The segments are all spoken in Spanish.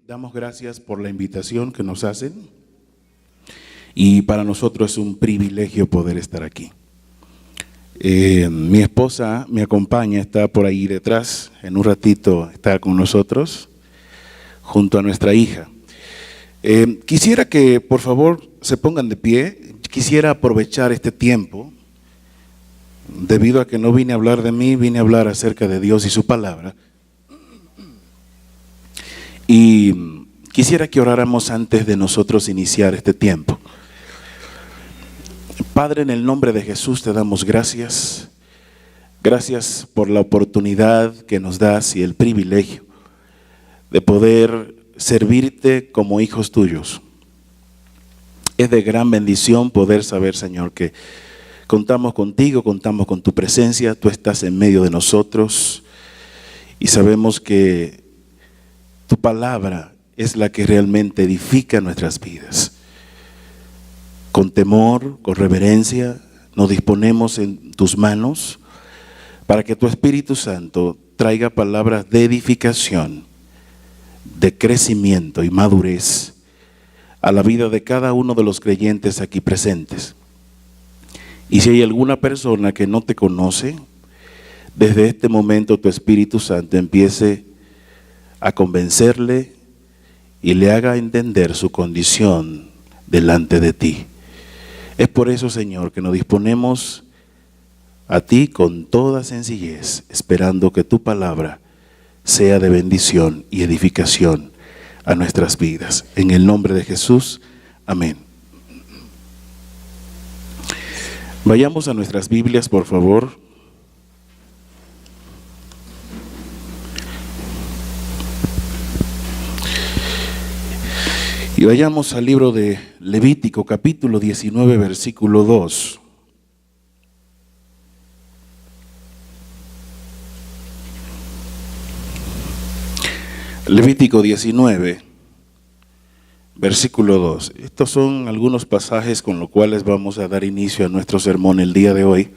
damos gracias por la invitación que nos hacen y para nosotros es un privilegio poder estar aquí. Mi esposa me acompaña, está por ahí detrás, en un ratito está con nosotros, junto a nuestra hija. Quisiera que por favor se pongan de pie, quisiera aprovechar este tiempo, debido a que no vine a hablar de mí, vine a hablar acerca de Dios y su palabra. Y quisiera que oráramos antes de nosotros iniciar este tiempo. Padre, en el nombre de Jesús te damos gracias. Gracias por la oportunidad que nos das y el privilegio de poder servirte como hijos tuyos. Es de gran bendición poder saber, Señor, que contamos contigo, contamos con tu presencia, tú estás en medio de nosotros y sabemos que tu palabra es la que realmente edifica nuestras vidas. Con temor, con reverencia, nos disponemos en tus manos para que tu Espíritu Santo traiga palabras de edificación, de crecimiento y madurez a la vida de cada uno de los creyentes aquí presentes. Y si hay alguna persona que no te conoce, desde este momento tu Espíritu Santo empiece a convencerle y le haga entender su condición delante de ti. Es por eso, Señor, que nos disponemos a ti con toda sencillez, esperando que tu palabra sea de bendición y edificación a nuestras vidas. En el nombre de Jesús, amén. Vayamos a nuestras Biblias, por favor. Y vayamos al libro de Levítico, capítulo 19, versículo 2. Levítico 19, versículo 2. Estos son algunos pasajes con los cuales vamos a dar inicio a nuestro sermón el día de hoy.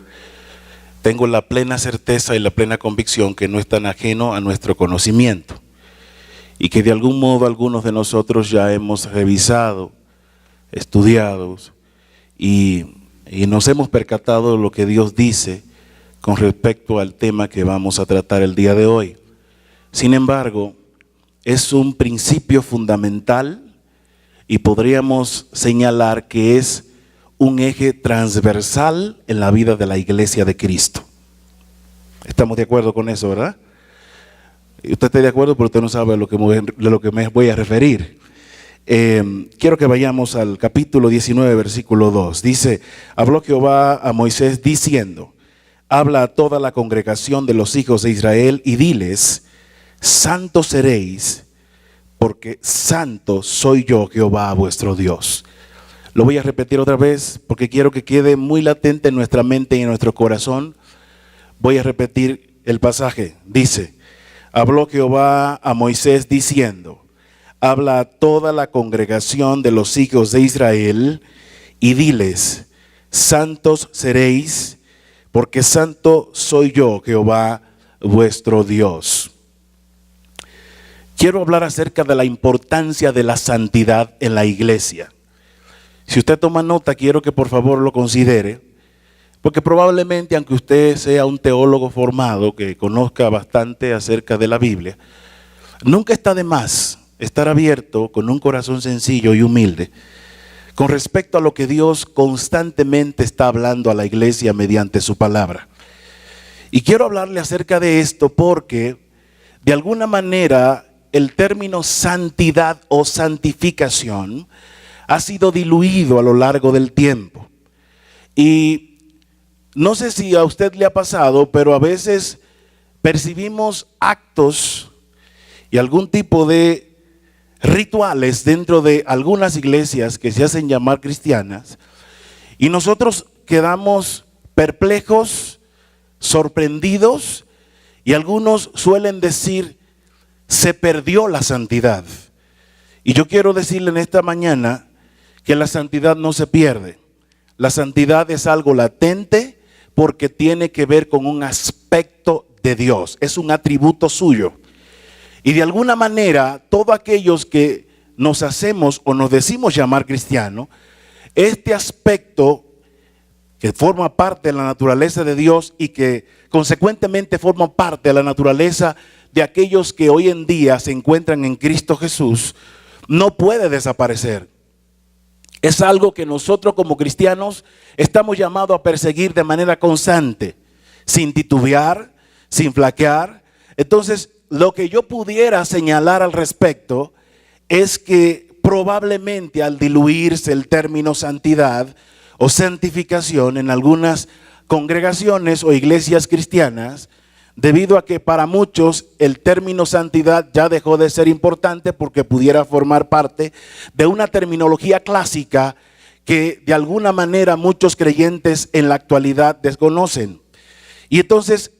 Tengo la plena certeza y la plena convicción que no es tan ajeno a nuestro conocimiento y que de algún modo algunos de nosotros ya hemos revisado, estudiado y nos hemos percatado de lo que Dios dice con respecto al tema que vamos a tratar el día de hoy. Sin embargo, es un principio fundamental y podríamos señalar que es un eje transversal en la vida de la iglesia de Cristo. ¿Estamos de acuerdo con eso, verdad? Usted está de acuerdo, pero usted no sabe de lo que me voy a referir. Quiero que vayamos al capítulo 19, versículo 2. Dice, habló Jehová a Moisés diciendo, habla a toda la congregación de los hijos de Israel y diles, santos seréis, porque santo soy yo Jehová vuestro Dios. Lo voy a repetir otra vez porque quiero que quede muy latente en nuestra mente y en nuestro corazón. Voy a repetir el pasaje. Dice, habló Jehová a Moisés diciendo, habla a toda la congregación de los hijos de Israel y diles, santos seréis, porque santo soy yo Jehová vuestro Dios. Quiero hablar acerca de la importancia de la santidad en la iglesia. Si usted toma nota, quiero que por favor lo considere, porque probablemente, aunque usted sea un teólogo formado, que conozca bastante acerca de la Biblia, nunca está de más estar abierto con un corazón sencillo y humilde con respecto a lo que Dios constantemente está hablando a la iglesia mediante su palabra. Y quiero hablarle acerca de esto porque, de alguna manera, el término santidad o santificación ha sido diluido a lo largo del tiempo. Y no sé si a usted le ha pasado, pero a veces percibimos actos y algún tipo de rituales dentro de algunas iglesias que se hacen llamar cristianas y nosotros quedamos perplejos, sorprendidos y algunos suelen decir, se perdió la santidad. Y yo quiero decirle en esta mañana que la santidad no se pierde. La santidad es algo latente porque tiene que ver con un aspecto de Dios, es un atributo suyo. Y de alguna manera, todos aquellos que nos hacemos o nos decimos llamar cristianos, este aspecto que forma parte de la naturaleza de Dios y que consecuentemente forma parte de la naturaleza de aquellos que hoy en día se encuentran en Cristo Jesús, no puede desaparecer. Es algo que nosotros como cristianos estamos llamados a perseguir de manera constante, sin titubear, sin flaquear. Entonces, lo que yo pudiera señalar al respecto es que probablemente al diluirse el término santidad o santificación en algunas congregaciones o iglesias cristianas, debido a que para muchos el término santidad ya dejó de ser importante porque pudiera formar parte de una terminología clásica que de alguna manera muchos creyentes en la actualidad desconocen. Y entonces,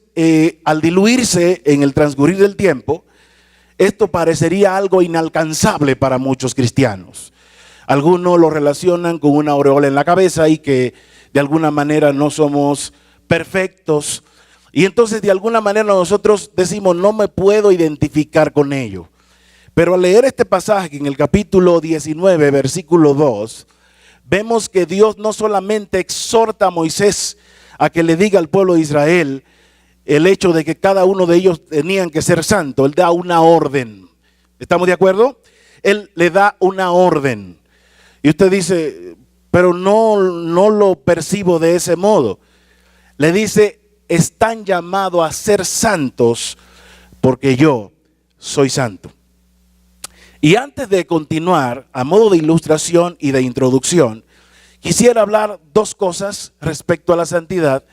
al diluirse en el transcurrir del tiempo, esto parecería algo inalcanzable para muchos cristianos. Algunos lo relacionan con una aureola en la cabeza y que de alguna manera no somos perfectos. Y entonces de alguna manera nosotros decimos, no me puedo identificar con ello. Pero al leer este pasaje en el capítulo 19, versículo 2, vemos que Dios no solamente exhorta a Moisés a que le diga al pueblo de Israel el hecho de que cada uno de ellos tenían que ser santo. Él da una orden. ¿Estamos de acuerdo? Él le da una orden. Y usted dice, pero no lo percibo de ese modo. Le dice, están llamados a ser santos porque yo soy santo. Y antes de continuar, a modo de ilustración y de introducción, quisiera hablar dos cosas respecto a la santidad.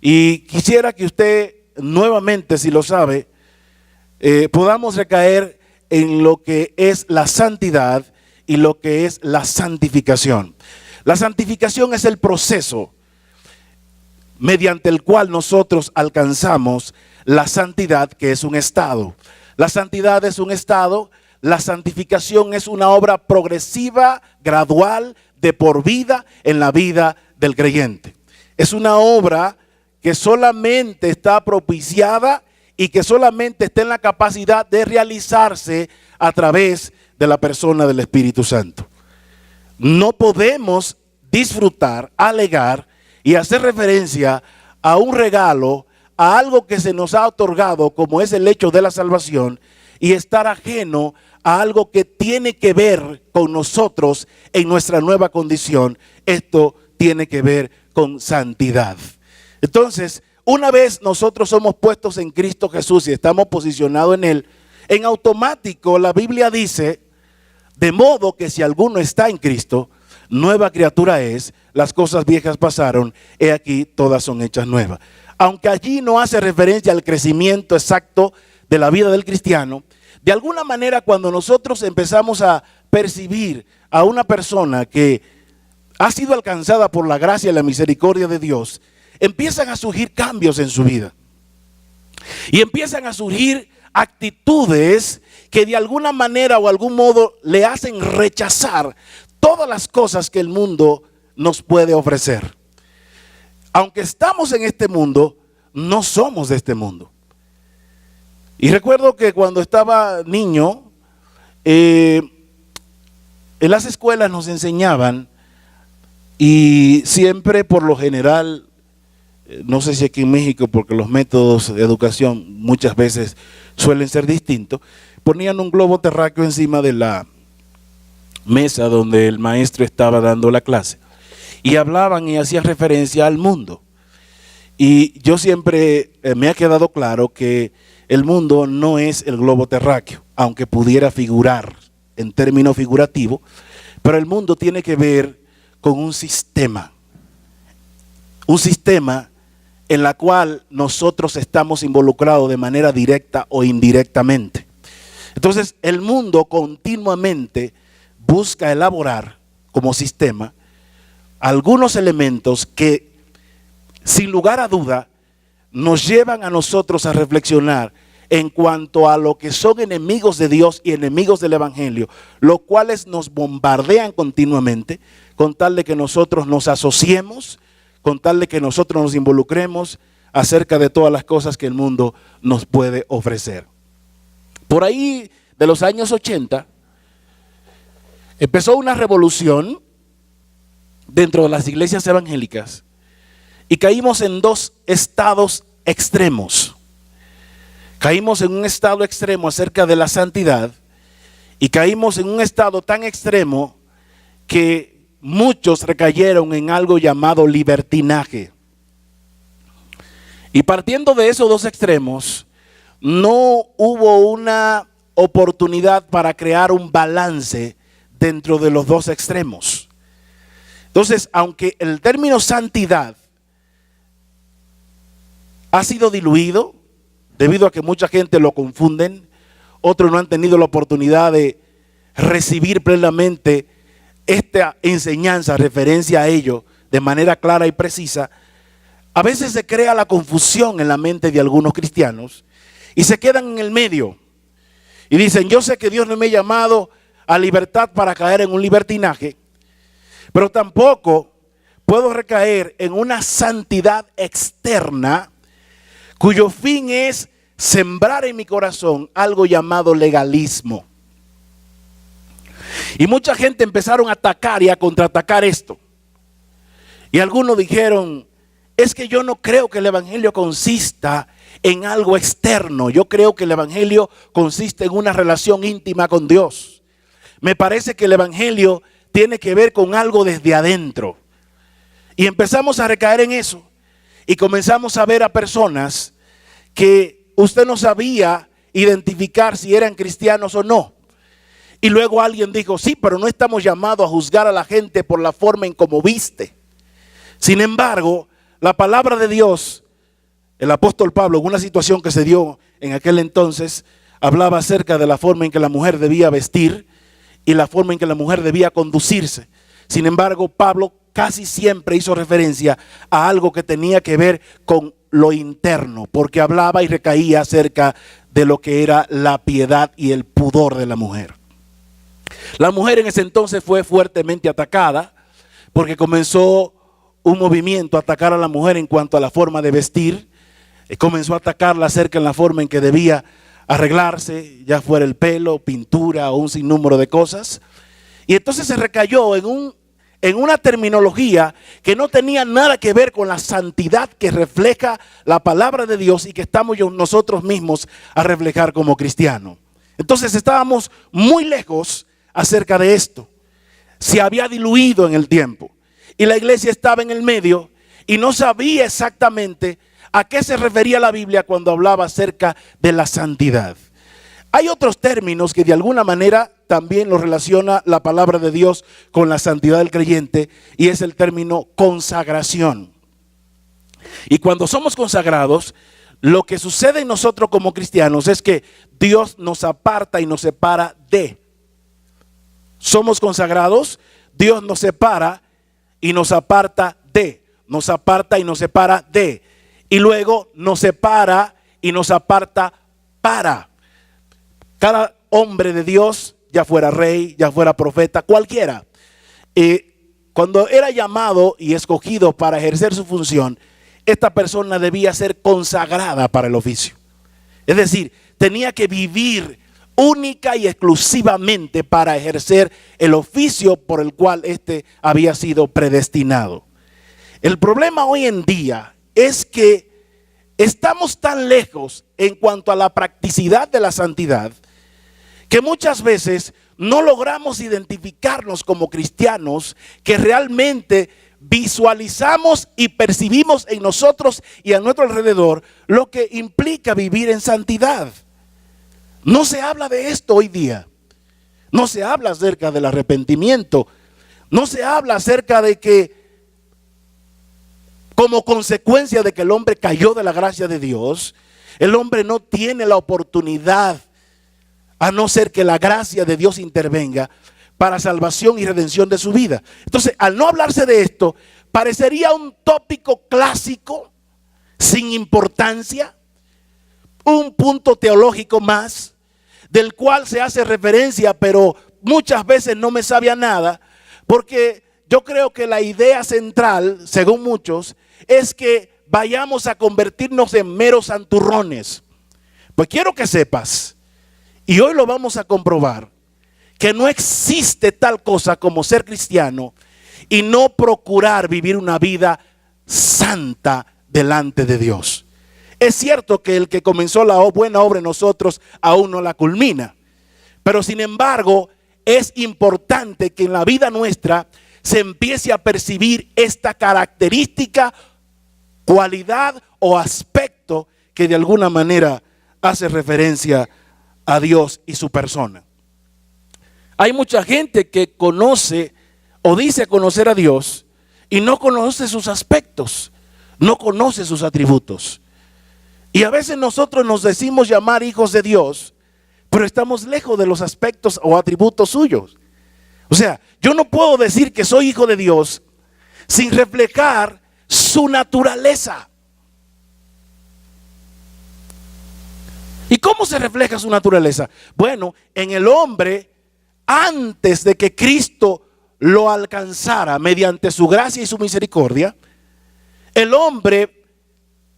Y quisiera que usted nuevamente, si lo sabe, podamos recaer en lo que es la santidad y lo que es la santificación. La santificación es el proceso mediante el cual nosotros alcanzamos la santidad, que es un estado. La santidad es un estado, la santificación es una obra progresiva, gradual, de por vida en la vida del creyente. Es una obra que solamente está propiciada y que solamente está en la capacidad de realizarse a través de la persona del Espíritu Santo. No podemos disfrutar, alegar y hacer referencia a un regalo, a algo que se nos ha otorgado, como es el hecho de la salvación, y estar ajeno a algo que tiene que ver con nosotros en nuestra nueva condición. Esto tiene que ver con santidad. Entonces, una vez nosotros somos puestos en Cristo Jesús y estamos posicionados en Él, en automático la Biblia dice, de modo que si alguno está en Cristo, nueva criatura es, las cosas viejas pasaron, he aquí todas son hechas nuevas. Aunque allí no hace referencia al crecimiento exacto de la vida del cristiano, de alguna manera cuando nosotros empezamos a percibir a una persona que ha sido alcanzada por la gracia y la misericordia de Dios, empiezan a surgir cambios en su vida. Y empiezan a surgir actitudes que de alguna manera o algún modo le hacen rechazar todas las cosas que el mundo nos puede ofrecer. Aunque estamos en este mundo, no somos de este mundo. Y recuerdo que cuando estaba niño, en las escuelas nos enseñaban, y siempre por lo general, no sé si aquí en México, porque los métodos de educación muchas veces suelen ser distintos, ponían un globo terráqueo encima de la mesa donde el maestro estaba dando la clase y hablaban y hacían referencia al mundo. Y yo siempre me ha quedado claro que el mundo no es el globo terráqueo, aunque pudiera figurar en términos figurativos, pero el mundo tiene que ver con un sistema en la cual nosotros estamos involucrados de manera directa o indirectamente. Entonces, el mundo continuamente busca elaborar como sistema algunos elementos que, sin lugar a duda, nos llevan a nosotros a reflexionar en cuanto a lo que son enemigos de Dios y enemigos del Evangelio, los cuales nos bombardean continuamente con tal de que nosotros nos asociemos, con tal de que nosotros nos involucremos acerca de todas las cosas que el mundo nos puede ofrecer. Por ahí de los años 80 empezó una revolución dentro de las iglesias evangélicas y caímos en dos estados extremos. Caímos en un estado extremo acerca de la santidad y caímos en un estado tan extremo que muchos recayeron en algo llamado libertinaje. Y partiendo de esos dos extremos, no hubo una oportunidad para crear un balance dentro de los dos extremos. Entonces, aunque el término santidad ha sido diluido, debido a que mucha gente lo confunden, otros no han tenido la oportunidad de recibir plenamente esta enseñanza, referencia a ello de manera clara y precisa, a veces se crea la confusión en la mente de algunos cristianos y se quedan en el medio y dicen: yo sé que Dios no me ha llamado a libertad para caer en un libertinaje, pero tampoco puedo recaer en una santidad externa cuyo fin es sembrar en mi corazón algo llamado legalismo. Y mucha gente empezaron a atacar y a contraatacar esto. Y algunos dijeron: es que yo no creo que el evangelio consista en algo externo. Yo creo que el evangelio consiste en una relación íntima con Dios. Me parece que el evangelio tiene que ver con algo desde adentro. Y empezamos a recaer en eso. Y comenzamos a ver a personas que usted no sabía identificar si eran cristianos o no. Y luego alguien dijo: sí, pero no estamos llamados a juzgar a la gente por la forma en cómo viste. Sin embargo, la palabra de Dios, el apóstol Pablo, en una situación que se dio en aquel entonces, hablaba acerca de la forma en que la mujer debía vestir y la forma en que la mujer debía conducirse. Sin embargo, Pablo casi siempre hizo referencia a algo que tenía que ver con lo interno, porque hablaba y recaía acerca de lo que era la piedad y el pudor de la mujer. La mujer en ese entonces fue fuertemente atacada porque comenzó un movimiento a atacar a la mujer en cuanto a la forma de vestir. Comenzó a atacarla acerca de la forma en que debía arreglarse, ya fuera el pelo, pintura o un sinnúmero de cosas. Y entonces se recayó en una terminología que no tenía nada que ver con la santidad que refleja la palabra de Dios y que estamos nosotros mismos a reflejar como cristianos. Entonces estábamos muy lejos acerca de esto. Se había diluido en el tiempo y la iglesia estaba en el medio y no sabía exactamente a qué se refería la Biblia cuando hablaba acerca de la santidad. Hay otros términos que de alguna manera también lo relaciona la palabra de Dios con la santidad del creyente, y es el término consagración. Y cuando somos consagrados, lo que sucede en nosotros como cristianos es que Dios nos aparta y nos separa de. Somos consagrados, Dios nos separa y nos aparta de. Nos aparta y nos separa de. Y luego nos separa y nos aparta para. Cada hombre de Dios, ya fuera rey, ya fuera profeta, cualquiera, cuando era llamado y escogido para ejercer su función, esta persona debía ser consagrada para el oficio. Es decir, tenía que vivir única y exclusivamente para ejercer el oficio por el cual éste había sido predestinado. El problema hoy en día es que estamos tan lejos en cuanto a la practicidad de la santidad que muchas veces no logramos identificarnos como cristianos que realmente visualizamos y percibimos en nosotros y a nuestro alrededor lo que implica vivir en santidad. No se habla de esto hoy día. No se habla acerca del arrepentimiento. No se habla acerca de que como consecuencia de que el hombre cayó de la gracia de Dios, el hombre no tiene la oportunidad, a no ser que la gracia de Dios intervenga para salvación y redención de su vida. Entonces, al no hablarse de esto, parecería un tópico clásico, sin importancia, un punto teológico más, del cual se hace referencia, pero muchas veces no me sabe a nada, porque yo creo que la idea central, según muchos, es que vayamos a convertirnos en meros santurrones. Pues quiero que sepas, Y hoy lo vamos a comprobar, que no existe tal cosa como ser cristiano y no procurar vivir una vida santa delante de Dios. Es cierto que el que comenzó la buena obra en nosotros aún no la culmina, pero sin embargo es importante que en la vida nuestra se empiece a percibir esta característica, cualidad o aspecto que de alguna manera hace referencia a Dios y su persona. Hay mucha gente que conoce o dice conocer a Dios y no conoce sus aspectos, no conoce sus atributos. Y a veces nosotros nos decimos llamar hijos de Dios, pero estamos lejos de los aspectos o atributos suyos. O sea, yo no puedo decir que soy hijo de Dios sin reflejar su naturaleza. ¿Y cómo se refleja su naturaleza? Bueno, en el hombre, antes de que Cristo lo alcanzara mediante su gracia y su misericordia, el hombre,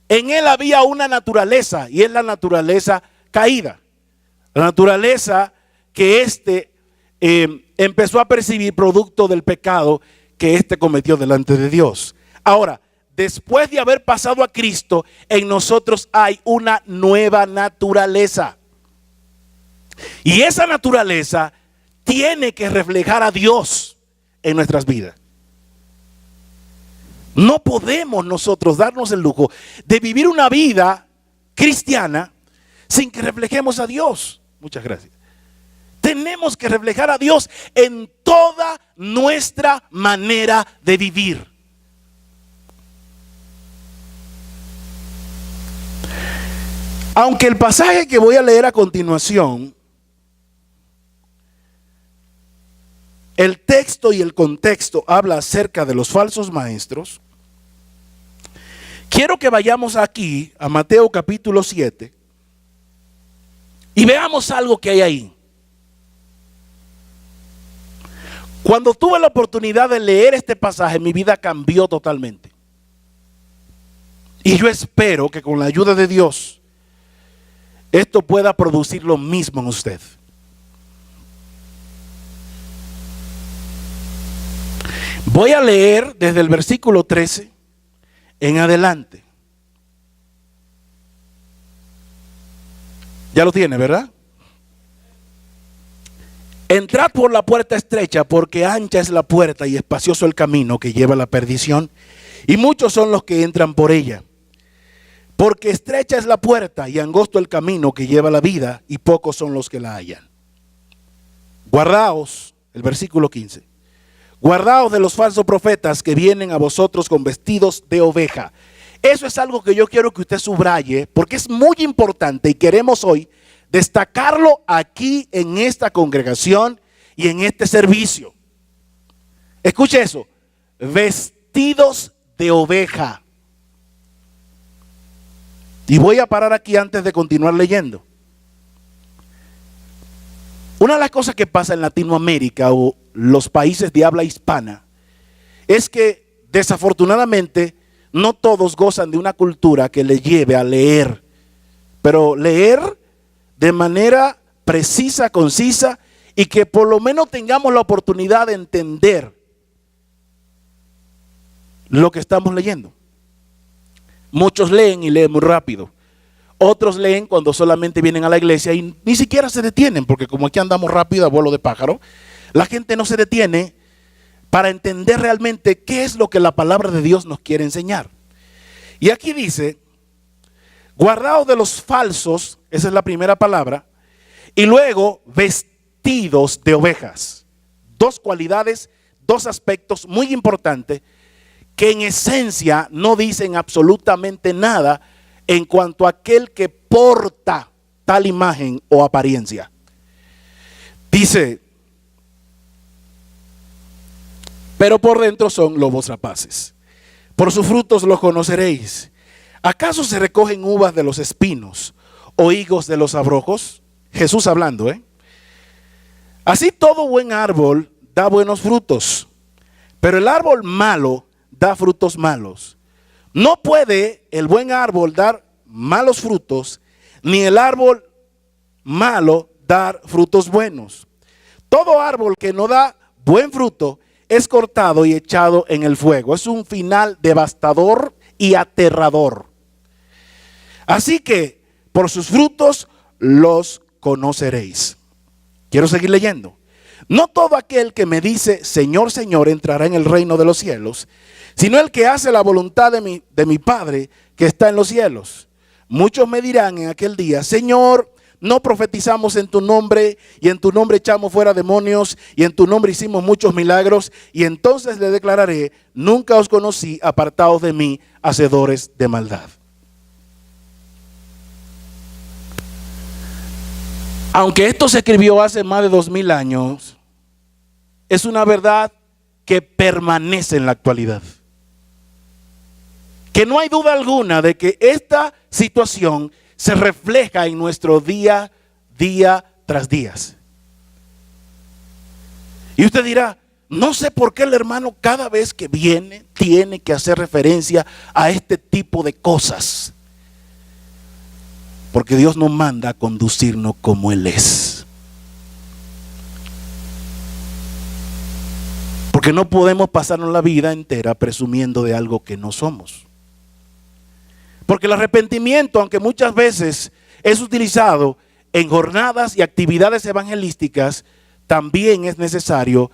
en él había una naturaleza, y es la naturaleza caída. La naturaleza que empezó a percibir producto del pecado que cometió delante de Dios. Ahora, después de haber pasado a Cristo, en nosotros hay una nueva naturaleza. Y esa naturaleza tiene que reflejar a Dios en nuestras vidas. No podemos nosotros darnos el lujo de vivir una vida cristiana sin que reflejemos a Dios. Muchas gracias. Tenemos que reflejar a Dios en toda nuestra manera de vivir. Aunque el pasaje que voy a leer a continuación, el texto y el contexto habla acerca de los falsos maestros, quiero que vayamos aquí a Mateo capítulo 7 y veamos algo que hay ahí. Cuando tuve la oportunidad de leer este pasaje, mi vida cambió totalmente. Y yo espero que con la ayuda de Dios, esto pueda producir lo mismo en usted. Voy a leer desde el versículo 13 en adelante. Ya lo tiene, ¿verdad? Entrad por la puerta estrecha, porque ancha es la puerta y espacioso el camino que lleva a la perdición, y muchos son los que entran por ella. Porque estrecha es la puerta y angosto el camino que lleva a la vida, y pocos son los que la hallan. Guardaos, el versículo 15. Guardaos de los falsos profetas que vienen a vosotros con vestidos de oveja. Eso es algo que yo quiero que usted subraye, porque es muy importante y queremos hoy destacarlo aquí en esta congregación y en este servicio. Escuche eso, vestidos de oveja. Y voy a parar aquí antes de continuar leyendo. Una de las cosas que pasa en Latinoamérica o los países de habla hispana es que desafortunadamente no todos gozan de una cultura que les lleve a leer, pero leer de manera precisa, concisa, y que por lo menos tengamos la oportunidad de entender lo que estamos leyendo. Muchos leen y leen muy rápido. Otros leen cuando solamente vienen a la iglesia y ni siquiera se detienen, porque como aquí andamos rápido a vuelo de pájaro, la gente no se detiene para entender realmente qué es lo que la palabra de Dios nos quiere enseñar. Y aquí dice, guardaos de los falsos, esa es la primera palabra, y luego vestidos de ovejas. Dos cualidades, dos aspectos muy importantes que en esencia no dicen absolutamente nada en cuanto a aquel que porta tal imagen o apariencia. Dice, pero por dentro son lobos rapaces. Por sus frutos los conoceréis. ¿Acaso se recogen uvas de los espinos o higos de los abrojos? Jesús hablando, Así todo buen árbol da buenos frutos, pero el árbol malo da frutos malos. No puede el buen árbol dar malos frutos, ni el árbol malo dar frutos buenos. Todo árbol que no da buen fruto es cortado y echado en el fuego. Es un final devastador y aterrador. Así que por sus frutos los conoceréis. Quiero seguir leyendo. No todo aquel que me dice Señor, Señor entrará en el reino de los cielos, sino el que hace la voluntad de mi Padre que está en los cielos. Muchos me dirán en aquel día, Señor, no profetizamos en tu nombre, y en tu nombre echamos fuera demonios, y en tu nombre hicimos muchos milagros. Y entonces le declararé, nunca os conocí, apartados de mí, hacedores de maldad. Aunque esto se escribió hace más de 2000 años, es una verdad que permanece en la actualidad. Que no hay duda alguna de que esta situación se refleja en nuestro día tras día. Y usted dirá, no sé por qué el hermano cada vez que viene tiene que hacer referencia a este tipo de cosas. Porque Dios nos manda a conducirnos como Él es. Porque no podemos pasarnos la vida entera presumiendo de algo que no somos. Porque el arrepentimiento, aunque muchas veces es utilizado en jornadas y actividades evangelísticas, también es necesario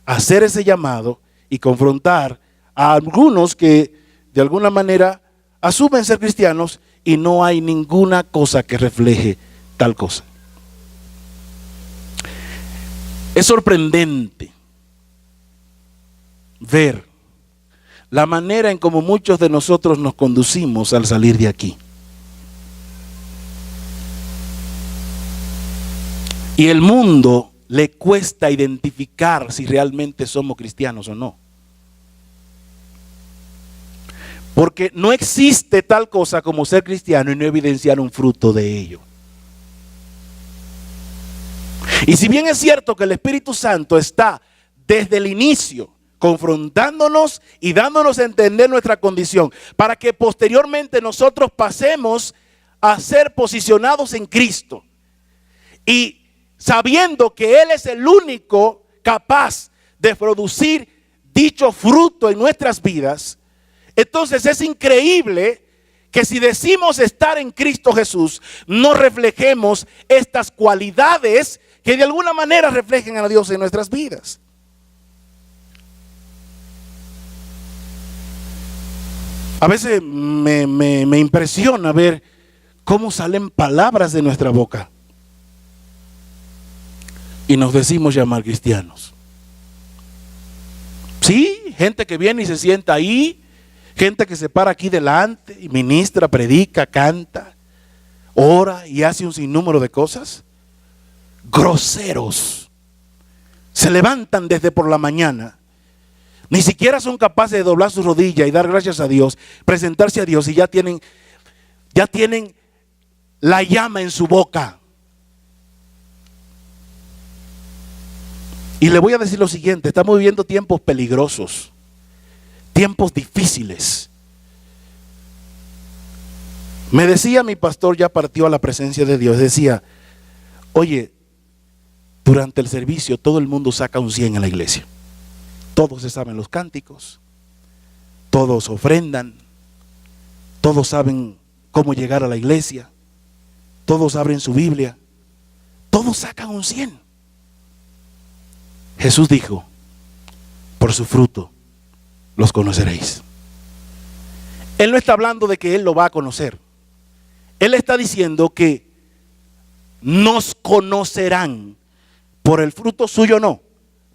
hacer ese llamado y confrontar a algunos que de alguna manera asumen ser cristianos y no hay ninguna cosa que refleje tal cosa. Es sorprendente ver la manera en cómo muchos de nosotros nos conducimos al salir de aquí. Y el mundo le cuesta identificar si realmente somos cristianos o no. Porque no existe tal cosa como ser cristiano y no evidenciar un fruto de ello. Y si bien es cierto que el Espíritu Santo está desde el inicio confrontándonos y dándonos a entender nuestra condición, para que posteriormente nosotros pasemos a ser posicionados en Cristo. Y sabiendo que Él es el único capaz de producir dicho fruto en nuestras vidas, entonces es increíble que si decimos estar en Cristo Jesús, no reflejemos estas cualidades que de alguna manera reflejen a Dios en nuestras vidas. A veces me impresiona ver cómo salen palabras de nuestra boca y nos decimos llamar cristianos. Sí, gente que viene y se sienta ahí, gente que se para aquí delante y ministra, predica, canta, ora y hace un sinnúmero de cosas. Groseros. Se levantan desde por la mañana. Ni siquiera son capaces de doblar su rodilla y dar gracias a Dios, presentarse a Dios y ya tienen la llama en su boca. Y le voy a decir lo siguiente, estamos viviendo tiempos peligrosos, tiempos difíciles. Me decía mi pastor, ya partió a la presencia de Dios, decía, oye, durante el servicio todo el mundo saca un 100 en la iglesia. Todos se saben los cánticos, todos ofrendan, todos saben cómo llegar a la iglesia, todos abren su Biblia, todos sacan un 100. Jesús dijo, por su fruto los conoceréis. Él no está hablando de que Él lo va a conocer. Él está diciendo que nos conocerán por el fruto suyo, no,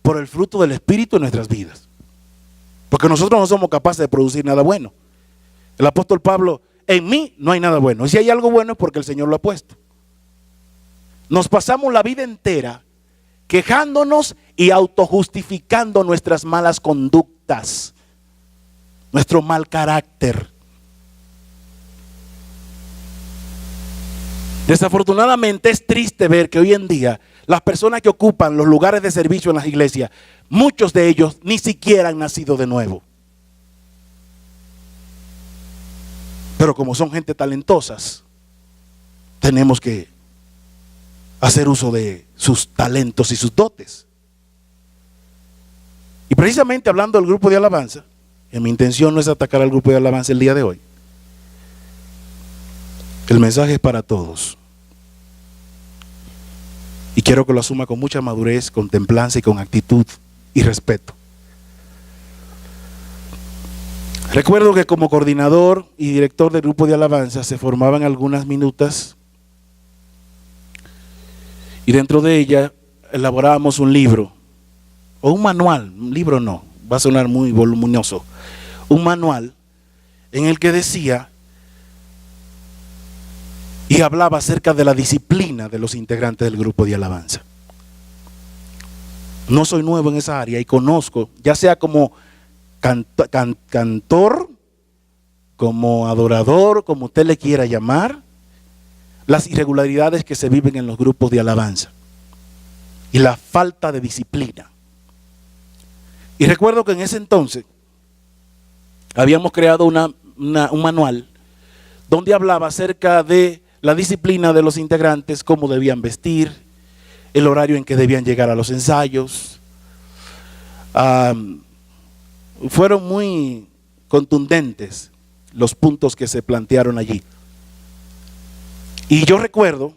por el fruto del Espíritu en nuestras vidas. Porque nosotros no somos capaces de producir nada bueno. El apóstol Pablo, en mí no hay nada bueno. Y si hay algo bueno es porque el Señor lo ha puesto. Nos pasamos la vida entera quejándonos y autojustificando nuestras malas conductas, nuestro mal carácter. Desafortunadamente es triste ver que hoy en día las personas que ocupan los lugares de servicio en las iglesias, muchos de ellos ni siquiera han nacido de nuevo. Pero como son gente talentosas, tenemos que hacer uso de sus talentos y sus dotes. Y precisamente hablando del grupo de alabanza, y mi intención no es atacar al grupo de alabanza el día de hoy, el mensaje es para todos. Y quiero que lo asuma con mucha madurez, con templanza y con actitud y respeto. Recuerdo que como coordinador y director del grupo de alabanza se formaban algunas minutas y dentro de ella elaborábamos un libro o un manual, un libro no, va a sonar muy voluminoso, un manual en el que decía y hablaba acerca de la disciplina de los integrantes del grupo de alabanza. No soy nuevo en esa área y conozco, ya sea como cantor, como adorador, como usted le quiera llamar, las irregularidades que se viven en los grupos de alabanza y la falta de disciplina. Y recuerdo que en ese entonces habíamos creado un manual donde hablaba acerca de la disciplina de los integrantes, cómo debían vestir, el horario en que debían llegar a los ensayos. Fueron muy contundentes los puntos que se plantearon allí. Y yo recuerdo,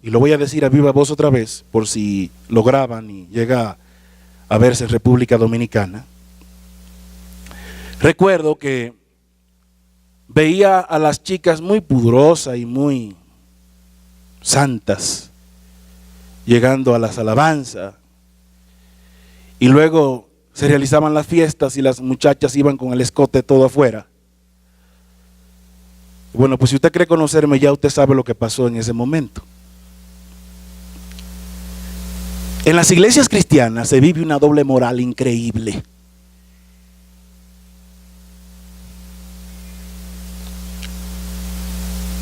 y lo voy a decir a viva voz otra vez, por si lo graban y llega a verse en República Dominicana. Recuerdo que veía a las chicas muy pudorosas y muy santas llegando a las alabanzas, y luego se realizaban las fiestas y las muchachas iban con el escote todo afuera. Bueno, pues si usted quiere conocerme, ya usted sabe lo que pasó en ese momento. En las iglesias cristianas se vive una doble moral increíble.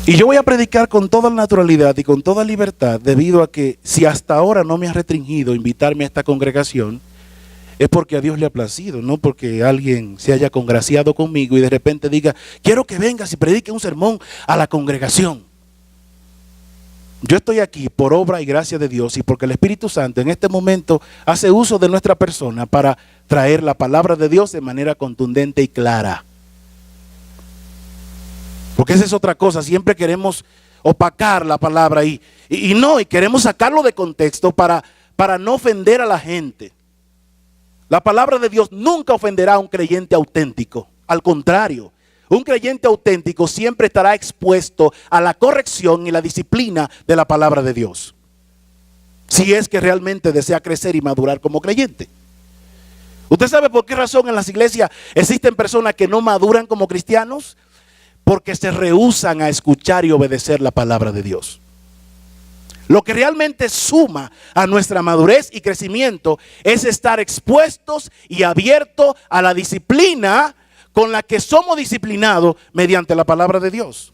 Y yo voy a predicar con toda naturalidad y con toda libertad, debido a que si hasta ahora no me ha restringido invitarme a esta congregación, es porque a Dios le ha placido, no porque alguien se haya congraciado conmigo y de repente diga, quiero que vengas y predique un sermón a la congregación. Yo estoy aquí por obra y gracia de Dios y porque el Espíritu Santo en este momento hace uso de nuestra persona para traer la palabra de Dios de manera contundente y clara. Porque esa es otra cosa, siempre queremos opacar la palabra y queremos sacarlo de contexto para no ofender a la gente. La palabra de Dios nunca ofenderá a un creyente auténtico, al contrario, un creyente auténtico siempre estará expuesto a la corrección y la disciplina de la palabra de Dios, si es que realmente desea crecer y madurar como creyente. ¿Usted sabe por qué razón en las iglesias existen personas que no maduran como cristianos? Porque se rehúsan a escuchar y obedecer la palabra de Dios. Lo que realmente suma a nuestra madurez y crecimiento es estar expuestos y abiertos a la disciplina con la que somos disciplinados mediante la palabra de Dios.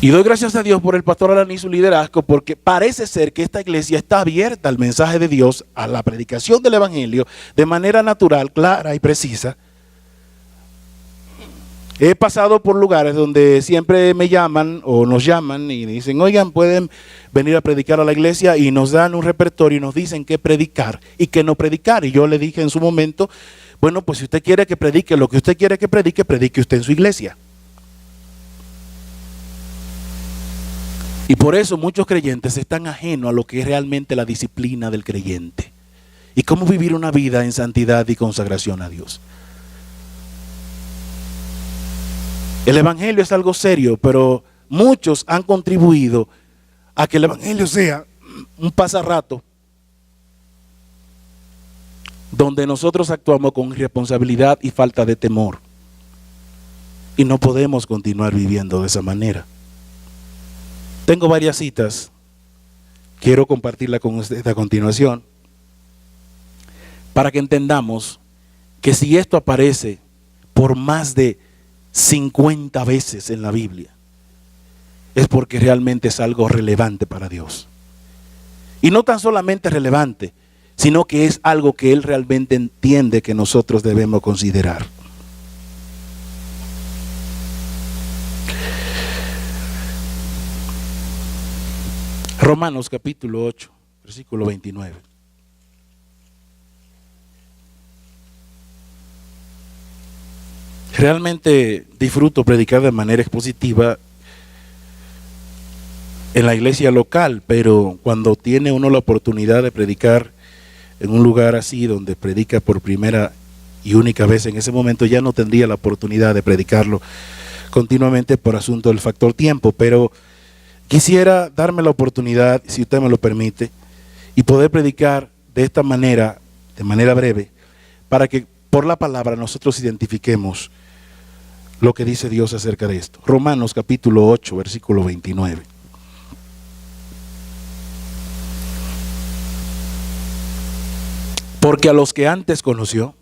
Y doy gracias a Dios por el pastor Alaní y su liderazgo, porque parece ser que esta iglesia está abierta al mensaje de Dios, a la predicación del evangelio, de manera natural, clara y precisa. He pasado por lugares donde siempre me llaman o nos llaman y dicen, oigan, pueden venir a predicar a la iglesia, y nos dan un repertorio y nos dicen qué predicar y qué no predicar. Y yo le dije en su momento, bueno, pues si usted quiere que predique lo que usted quiere que predique, predique usted en su iglesia. Y por eso muchos creyentes están ajenos a lo que es realmente la disciplina del creyente y cómo vivir una vida en santidad y consagración a Dios. El evangelio es algo serio, pero muchos han contribuido a que el evangelio sea un pasarrato donde nosotros actuamos con irresponsabilidad y falta de temor. Y no podemos continuar viviendo de esa manera. Tengo varias citas, quiero compartirla con ustedes a continuación, para que entendamos que si esto aparece por más de 50 veces en la Biblia, es porque realmente es algo relevante para Dios. Y no tan solamente relevante, sino que es algo que Él realmente entiende que nosotros debemos considerar. Romanos capítulo 8, versículo 29. Realmente disfruto predicar de manera expositiva en la iglesia local, pero cuando tiene uno la oportunidad de predicar en un lugar así, donde predica por primera y única vez, en ese momento ya no tendría la oportunidad de predicarlo continuamente por asunto del factor tiempo, pero quisiera darme la oportunidad, si usted me lo permite, y poder predicar de esta manera, de manera breve, para que por la palabra nosotros identifiquemos lo que dice Dios acerca de esto. Romanos capítulo 8, versículo 29. Porque a los que antes conoció,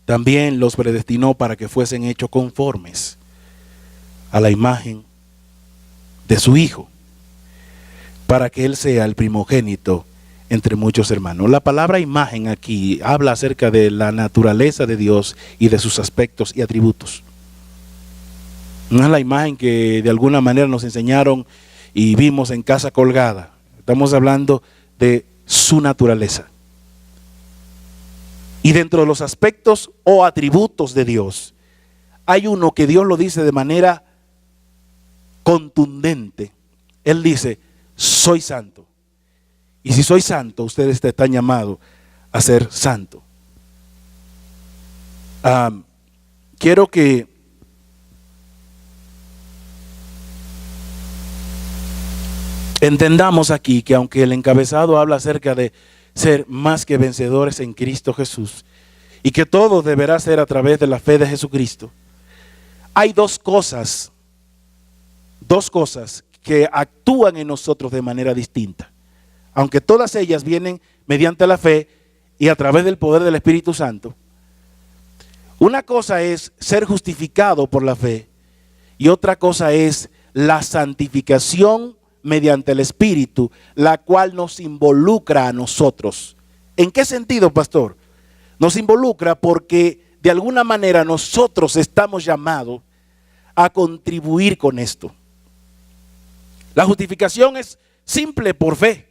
también los predestinó para que fuesen hechos conformes a la imagen de su Hijo, para que Él sea el primogénito entre muchos hermanos. La palabra imagen aquí habla acerca de la naturaleza de Dios y de sus aspectos y atributos. No es la imagen que de alguna manera nos enseñaron y vimos en casa colgada. Estamos hablando de su naturaleza. Y dentro de los aspectos o atributos de Dios, hay uno que Dios lo dice de manera contundente. Él dice, soy santo. Y si soy santo, ustedes están llamados a ser santo. Quiero que entendamos aquí que aunque el encabezado habla acerca de ser más que vencedores en Cristo Jesús y que todo deberá ser a través de la fe de Jesucristo, hay dos cosas que actúan en nosotros de manera distinta, aunque todas ellas vienen mediante la fe y a través del poder del Espíritu Santo. Una cosa es ser justificado por la fe y otra cosa es la santificación mediante el Espíritu, la cual nos involucra a nosotros. ¿En qué sentido, pastor? Nos involucra porque de alguna manera nosotros estamos llamados a contribuir con esto. La justificación es simple por fe.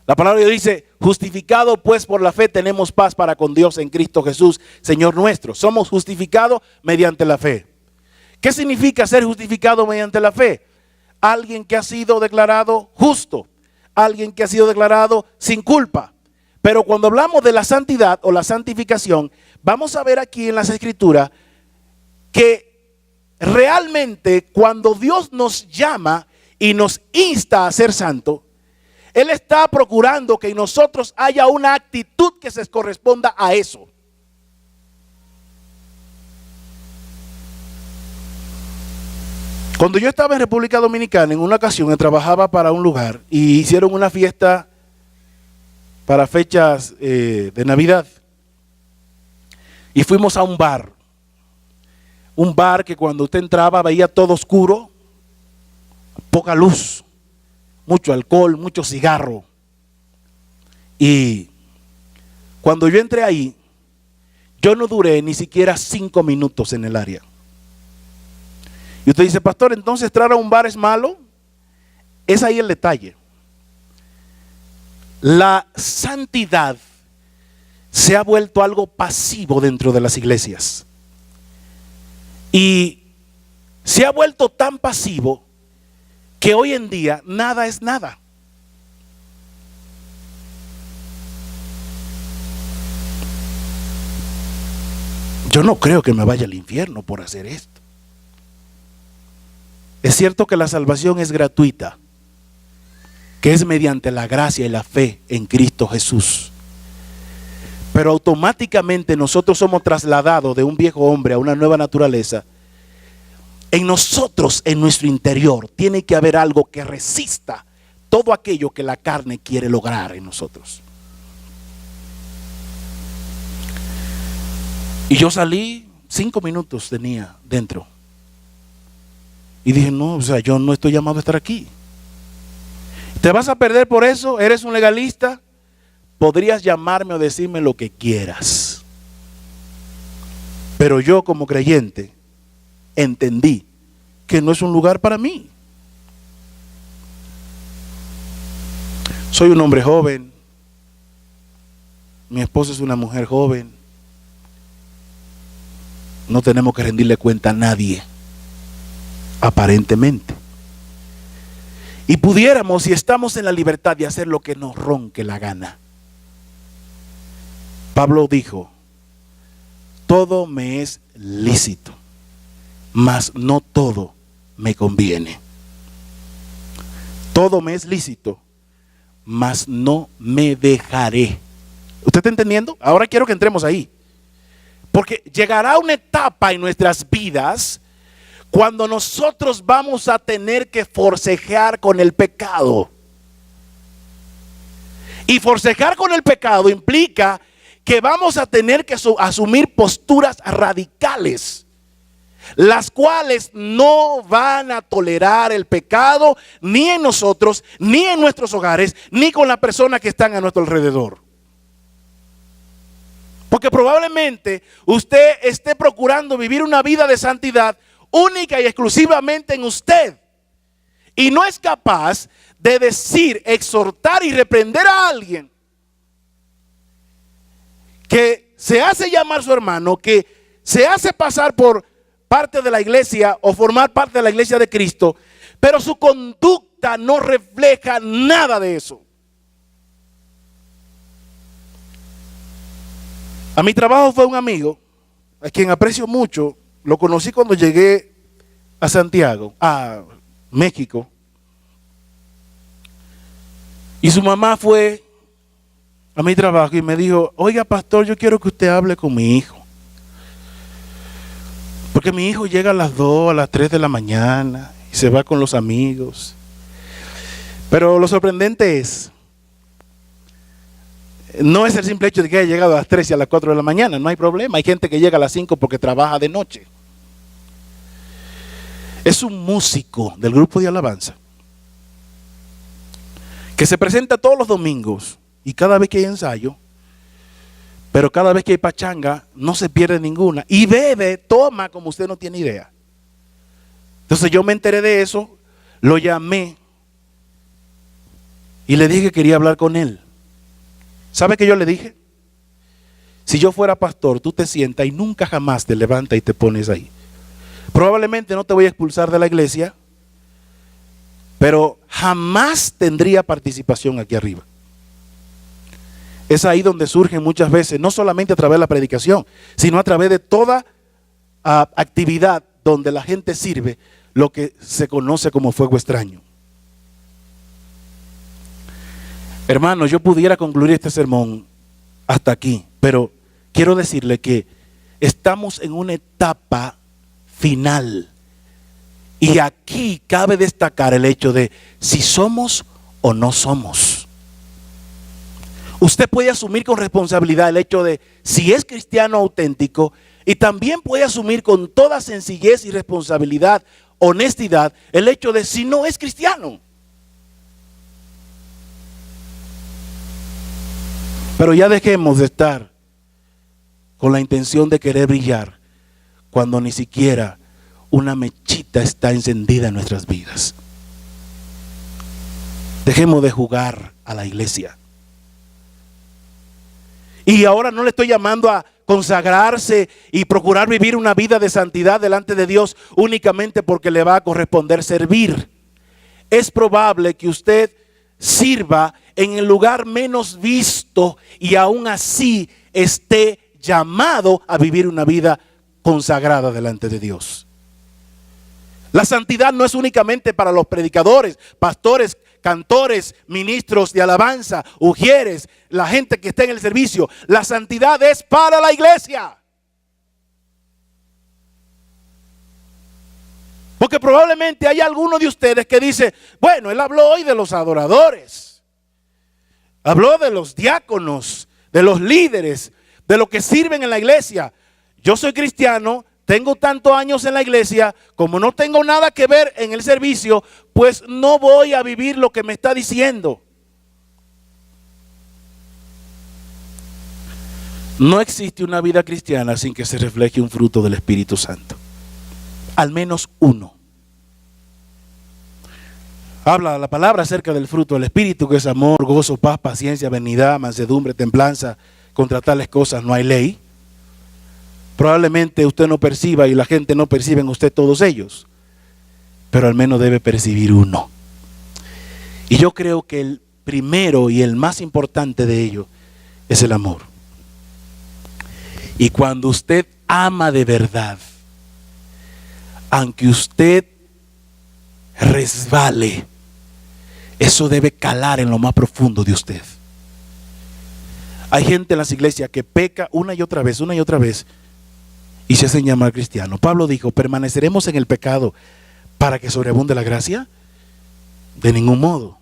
La palabra de Dios dice, justificado pues por la fe tenemos paz para con Dios en Cristo Jesús, Señor nuestro. Somos justificados mediante la fe. ¿Qué significa ser justificado mediante la fe? Alguien que ha sido declarado justo, alguien que ha sido declarado sin culpa. Pero cuando hablamos de la santidad o la santificación, vamos a ver aquí en las Escrituras que realmente cuando Dios nos llama y nos insta a ser santo, Él está procurando que en nosotros haya una actitud que se corresponda a eso. Cuando yo estaba en República Dominicana, en una ocasión trabajaba para un lugar y hicieron una fiesta para fechas de Navidad. Y fuimos a un bar que cuando usted entraba veía todo oscuro, poca luz, mucho alcohol, mucho cigarro. Y cuando yo entré ahí, yo no duré ni siquiera 5 minutos en el área. Y usted dice, pastor, entonces entrar a un bar es malo. Es ahí el detalle. La santidad se ha vuelto algo pasivo dentro de las iglesias. Y se ha vuelto tan pasivo que hoy en día nada es nada. Yo no creo que me vaya al infierno por hacer esto. Es cierto que la salvación es gratuita, que es mediante la gracia y la fe en Cristo Jesús. Pero automáticamente nosotros somos trasladados de un viejo hombre a una nueva naturaleza. En nosotros, en nuestro interior, tiene que haber algo que resista todo aquello que la carne quiere lograr en nosotros. Y yo salí, 5 minutos tenía dentro. Y dije, no, yo no estoy llamado a estar aquí. ¿Te vas a perder por eso? ¿Eres un legalista? Podrías llamarme o decirme lo que quieras. Pero yo como creyente entendí que no es un lugar para mí. Soy un hombre joven, mi esposa es una mujer joven, no tenemos que rendirle cuenta a nadie, aparentemente. Y pudiéramos, si estamos en la libertad de hacer lo que nos ronque la gana. Pablo dijo, todo me es lícito, mas no todo me conviene. Todo me es lícito, mas no me dejaré. ¿Usted está entendiendo? Ahora quiero que entremos ahí. Porque llegará una etapa en nuestras vidas cuando nosotros vamos a tener que forcejear con el pecado. Y forcejear con el pecado implica que vamos a tener que asumir posturas radicales, las cuales no van a tolerar el pecado ni en nosotros, ni en nuestros hogares, ni con las personas que están a nuestro alrededor. Porque probablemente usted esté procurando vivir una vida de santidad única y exclusivamente en usted, y no es capaz de decir, exhortar y reprender a alguien que se hace llamar su hermano, que se hace pasar por parte de la iglesia o formar parte de la iglesia de Cristo, pero su conducta no refleja nada de eso. A mi trabajo fue un amigo, a quien aprecio mucho. Lo conocí cuando llegué a Santiago, a México. Y su mamá fue a mi trabajo y me dijo, oiga pastor, yo quiero que usted hable con mi hijo. Porque mi hijo llega a las 2, a las 3 de la mañana y se va con los amigos. Pero lo sorprendente es, no es el simple hecho de que haya llegado a las 3 y a las 4 de la mañana, no hay problema. Hay gente que llega a las 5 porque trabaja de noche. Es un músico del grupo de alabanza que se presenta todos los domingos y cada vez que hay ensayo, pero cada vez que hay pachanga no se pierde ninguna, y bebe, toma como usted no tiene idea. Entonces yo me enteré de eso, lo llamé y le dije que quería hablar con él. ¿Sabe qué yo le dije? Si yo fuera pastor, tú te sientas y nunca jamás te levantas y te pones ahí. Probablemente no te voy a expulsar de la iglesia, pero jamás tendría participación aquí arriba. Es ahí donde surgen muchas veces, no solamente a través de la predicación, sino a través de toda actividad donde la gente sirve lo que se conoce como fuego extraño. Hermanos, yo pudiera concluir este sermón hasta aquí, pero quiero decirle que estamos en una etapa final. Y aquí cabe destacar el hecho de si somos o no somos. Usted puede asumir con responsabilidad el hecho de si es cristiano auténtico, y también puede asumir con toda sencillez y responsabilidad, honestidad, el hecho de si no es cristiano. Pero ya dejemos de estar con la intención de querer brillar cuando ni siquiera una mechita está encendida en nuestras vidas. Dejemos de jugar a la iglesia. Y ahora no le estoy llamando a consagrarse y procurar vivir una vida de santidad delante de Dios únicamente porque le va a corresponder servir. Es probable que usted sirva en el lugar menos visto y aún así esté llamado a vivir una vida consagrada delante de Dios. La santidad no es únicamente para los predicadores, pastores, cantores, ministros de alabanza, ujieres, la gente que está en el servicio. La santidad es para la iglesia. Porque probablemente hay alguno de ustedes que dice, bueno, él habló hoy de los adoradores, habló de los diáconos, de los líderes, de los que sirven en la iglesia. Yo soy cristiano, tengo tantos años en la iglesia, como no tengo nada que ver en el servicio, pues no voy a vivir lo que me está diciendo. No existe una vida cristiana sin que se refleje un fruto del Espíritu Santo. Al menos uno. Habla la palabra acerca del fruto del Espíritu, que es amor, gozo, paz, paciencia, benignidad, mansedumbre, templanza. Contra tales cosas no hay ley. Probablemente usted no perciba y la gente no percibe en usted todos ellos, pero al menos debe percibir uno. Y yo creo que el primero y el más importante de ellos es el amor. Y cuando usted ama de verdad, aunque usted resbale, eso debe calar en lo más profundo de usted. Hay gente en las iglesias que peca una y otra vez y se hacen llamar cristianos. Pablo dijo: ¿permaneceremos en el pecado para que sobreabunde la gracia? De ningún modo.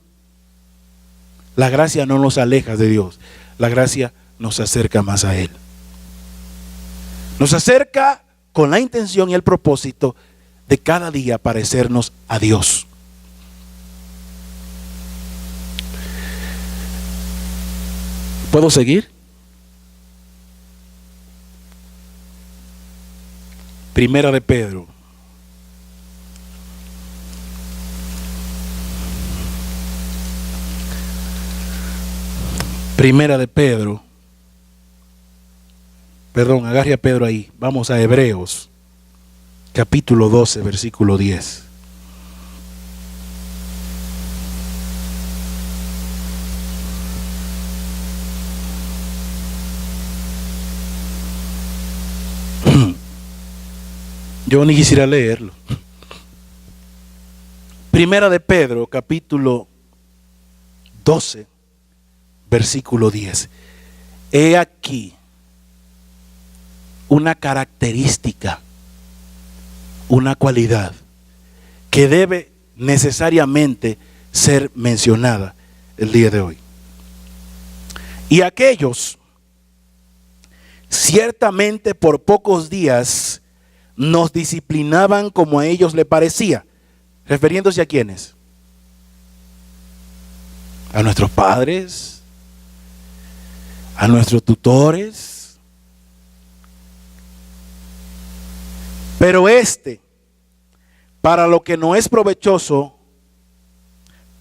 La gracia no nos aleja de Dios, la gracia nos acerca más a Él. Nos acerca con la intención y el propósito de cada día parecernos a Dios. ¿Puedo seguir? Primera de Pedro. Primera de Pedro. Perdón, agarre a Pedro ahí. Vamos a Hebreos, capítulo 12, versículo 10. Yo ni quisiera leerlo. Primera de Pedro, capítulo 12, versículo 10. He aquí una característica, una cualidad que debe necesariamente ser mencionada el día de hoy. Y aquellos ciertamente por pocos días nos disciplinaban como a ellos le parecía. ¿Refiriéndose a quiénes? A nuestros padres, a nuestros tutores. Pero para lo que no es provechoso,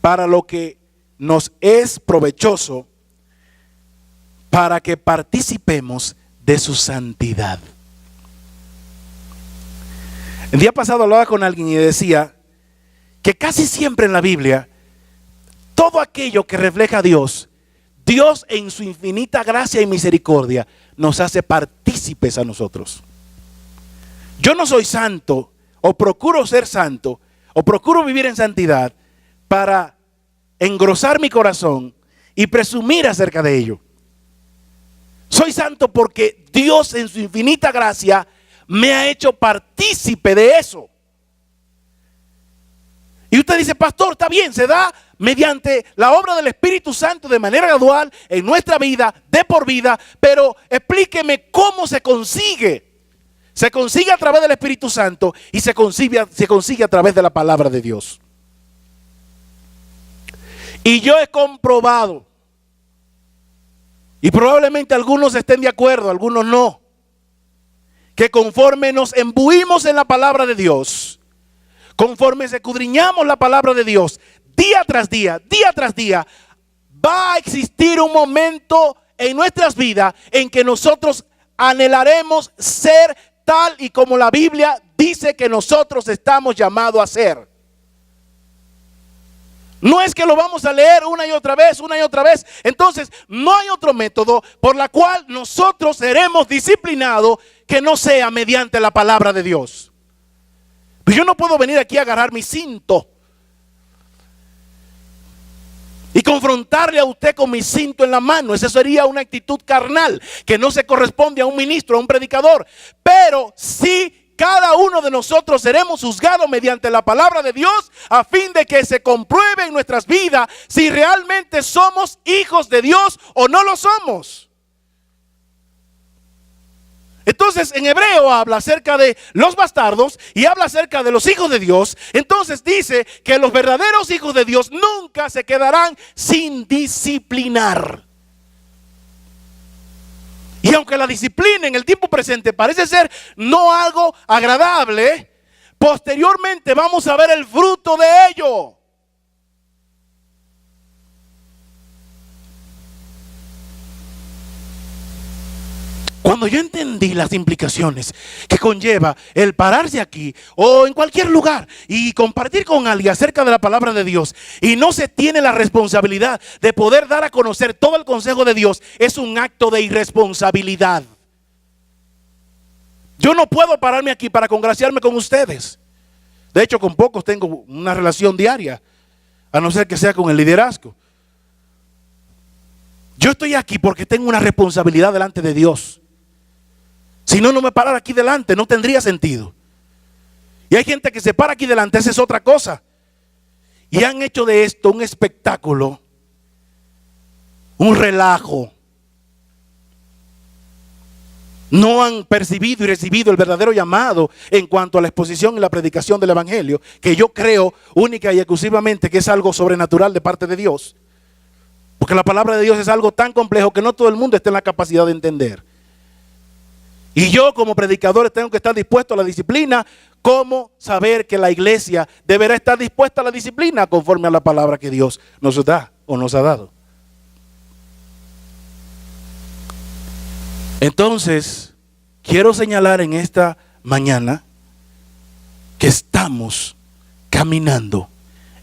para lo que nos es provechoso, para que participemos de su santidad. El día pasado hablaba con alguien y decía que casi siempre en la Biblia, todo aquello que refleja a Dios, Dios en su infinita gracia y misericordia nos hace partícipes a nosotros. Yo no soy santo, o procuro ser santo, o procuro vivir en santidad para engrosar mi corazón y presumir acerca de ello. Soy santo porque Dios en su infinita gracia me ha hecho partícipe de eso. Y usted dice: pastor, está bien, se da mediante la obra del Espíritu Santo de manera gradual en nuestra vida, de por vida, pero explíqueme cómo se consigue. Se consigue a través del Espíritu Santo y se consigue a través de la palabra de Dios. Y yo he comprobado, y probablemente algunos estén de acuerdo, algunos no, que conforme nos embuimos en la palabra de Dios, conforme escudriñamos la palabra de Dios, día tras día, va a existir un momento en nuestras vidas en que nosotros anhelaremos ser tal y como la Biblia dice que nosotros estamos llamados a ser. No es que lo vamos a leer una y otra vez. Entonces no hay otro método por la cual nosotros seremos disciplinados que no sea mediante la palabra de Dios. Pues yo no puedo venir aquí a agarrar mi cinto y confrontarle a usted con mi cinto en la mano. Esa sería una actitud carnal que no se corresponde a un ministro, a un predicador. Pero sí, cada uno de nosotros seremos juzgados mediante la palabra de Dios, a fin de que se compruebe en nuestras vidas si realmente somos hijos de Dios o no lo somos. Entonces en Hebreo habla acerca de los bastardos y habla acerca de los hijos de Dios. Entonces dice que los verdaderos hijos de Dios nunca se quedarán sin disciplinar. Y aunque la disciplina en el tiempo presente parece ser no algo agradable, posteriormente vamos a ver el fruto de ello. Cuando yo entendí las implicaciones que conlleva el pararse aquí o en cualquier lugar y compartir con alguien acerca de la palabra de Dios y no se tiene la responsabilidad de poder dar a conocer todo el consejo de Dios, es un acto de irresponsabilidad. Yo no puedo pararme aquí para congraciarme con ustedes. De hecho, con pocos tengo una relación diaria, a no ser que sea con el liderazgo. Yo estoy aquí porque tengo una responsabilidad delante de Dios. Si no, no me parara aquí delante, no tendría sentido. Y hay gente que se para aquí delante, esa es otra cosa. Y han hecho de esto un espectáculo, un relajo. No han percibido y recibido el verdadero llamado en cuanto a la exposición y la predicación del evangelio, que yo creo única y exclusivamente que es algo sobrenatural de parte de Dios. Porque la palabra de Dios es algo tan complejo que no todo el mundo está en la capacidad de entender. Y yo como predicador tengo que estar dispuesto a la disciplina. ¿Cómo saber que la iglesia deberá estar dispuesta a la disciplina conforme a la palabra que Dios nos da o nos ha dado? Entonces, quiero señalar en esta mañana que estamos caminando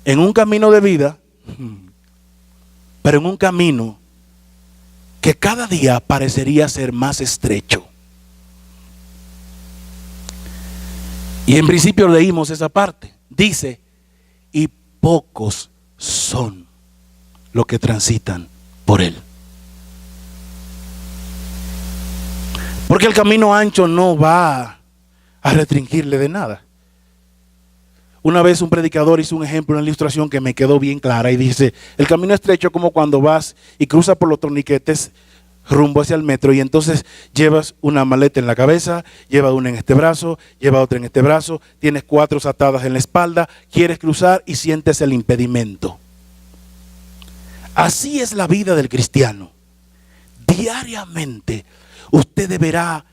en un camino de vida, pero en un camino que cada día parecería ser más estrecho. Y en principio leímos esa parte. Dice, y pocos son los que transitan por él. Porque el camino ancho no va a restringirle de nada. Una vez un predicador hizo un ejemplo, una ilustración que me quedó bien clara y dice, el camino estrecho es como cuando vas y cruzas por los torniquetes rumbo hacia el metro y entonces llevas una maleta en la cabeza, llevas una en este brazo, llevas otra en este brazo, tienes 4 atadas en la espalda, quieres cruzar y sientes el impedimento. Así es la vida del cristiano. Diariamente usted deberá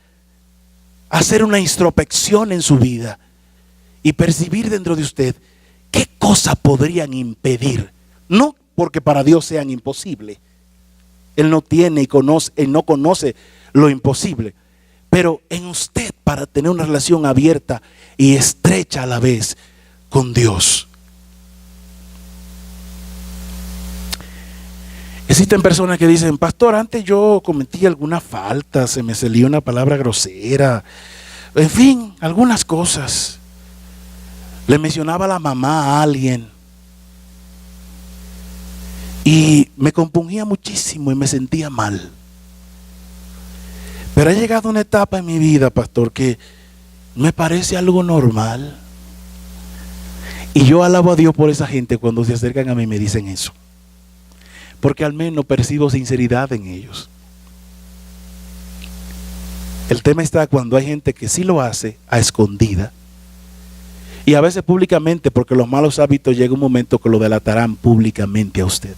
hacer una introspección en su vida y percibir dentro de usted qué cosas podrían impedir. No porque para Dios sean imposibles. Él no tiene y conoce, Él no conoce lo imposible. Pero en usted, para tener una relación abierta y estrecha a la vez con Dios. Existen personas que dicen, pastor, antes yo cometí alguna falta, se me salió una palabra grosera, en fin, algunas cosas. Le mencionaba a la mamá a alguien. Y me compungía muchísimo y me sentía mal. Pero ha llegado una etapa en mi vida, pastor, que me parece algo normal. Y yo alabo a Dios por esa gente cuando se acercan a mí y me dicen eso. Porque al menos percibo sinceridad en ellos. El tema está cuando hay gente que sí lo hace a escondida. Y a veces públicamente, porque los malos hábitos llega un momento que lo delatarán públicamente a usted.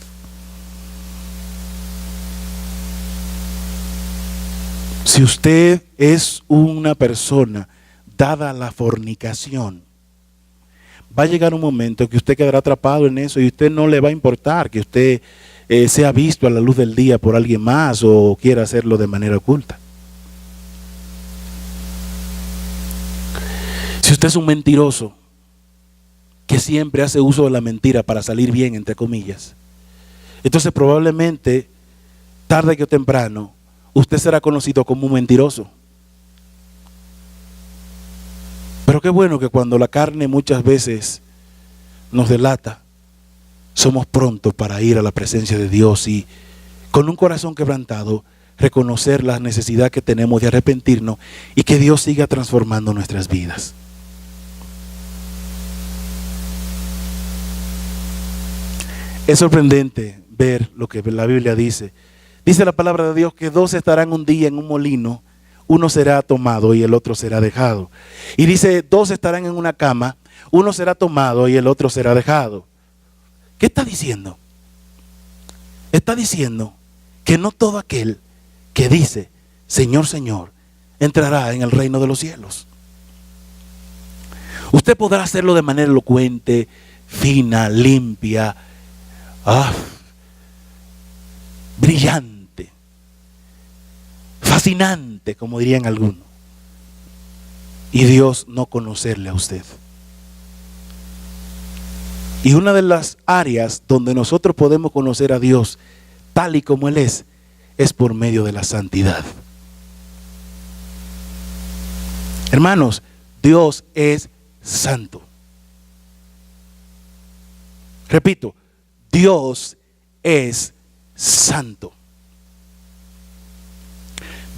Si usted es una persona dada a la fornicación, va a llegar un momento que usted quedará atrapado en eso y usted no le va a importar que usted sea visto a la luz del día por alguien más o quiera hacerlo de manera oculta. Si usted es un mentiroso que siempre hace uso de la mentira para salir bien, entre comillas, entonces probablemente, tarde que temprano, usted será conocido como un mentiroso. Pero qué bueno que cuando la carne muchas veces nos delata, somos prontos para ir a la presencia de Dios y con un corazón quebrantado reconocer la necesidad que tenemos de arrepentirnos y que Dios siga transformando nuestras vidas. Es sorprendente ver lo que la Biblia dice. Dice la palabra de Dios que 2 estarán un día en un molino, uno será tomado y el otro será dejado. Y dice 2 estarán en una cama, uno será tomado y el otro será dejado. ¿Qué está diciendo? Está diciendo que no todo aquel que dice Señor, Señor, entrará en el reino de los cielos. Usted podrá hacerlo de manera elocuente, fina, limpia, brillante, fascinante, como dirían algunos, y Dios no conocerle a usted. Y una de las áreas donde nosotros podemos conocer a Dios tal y como Él es por medio de la santidad. Hermanos, Dios es santo. Repito, Dios es santo.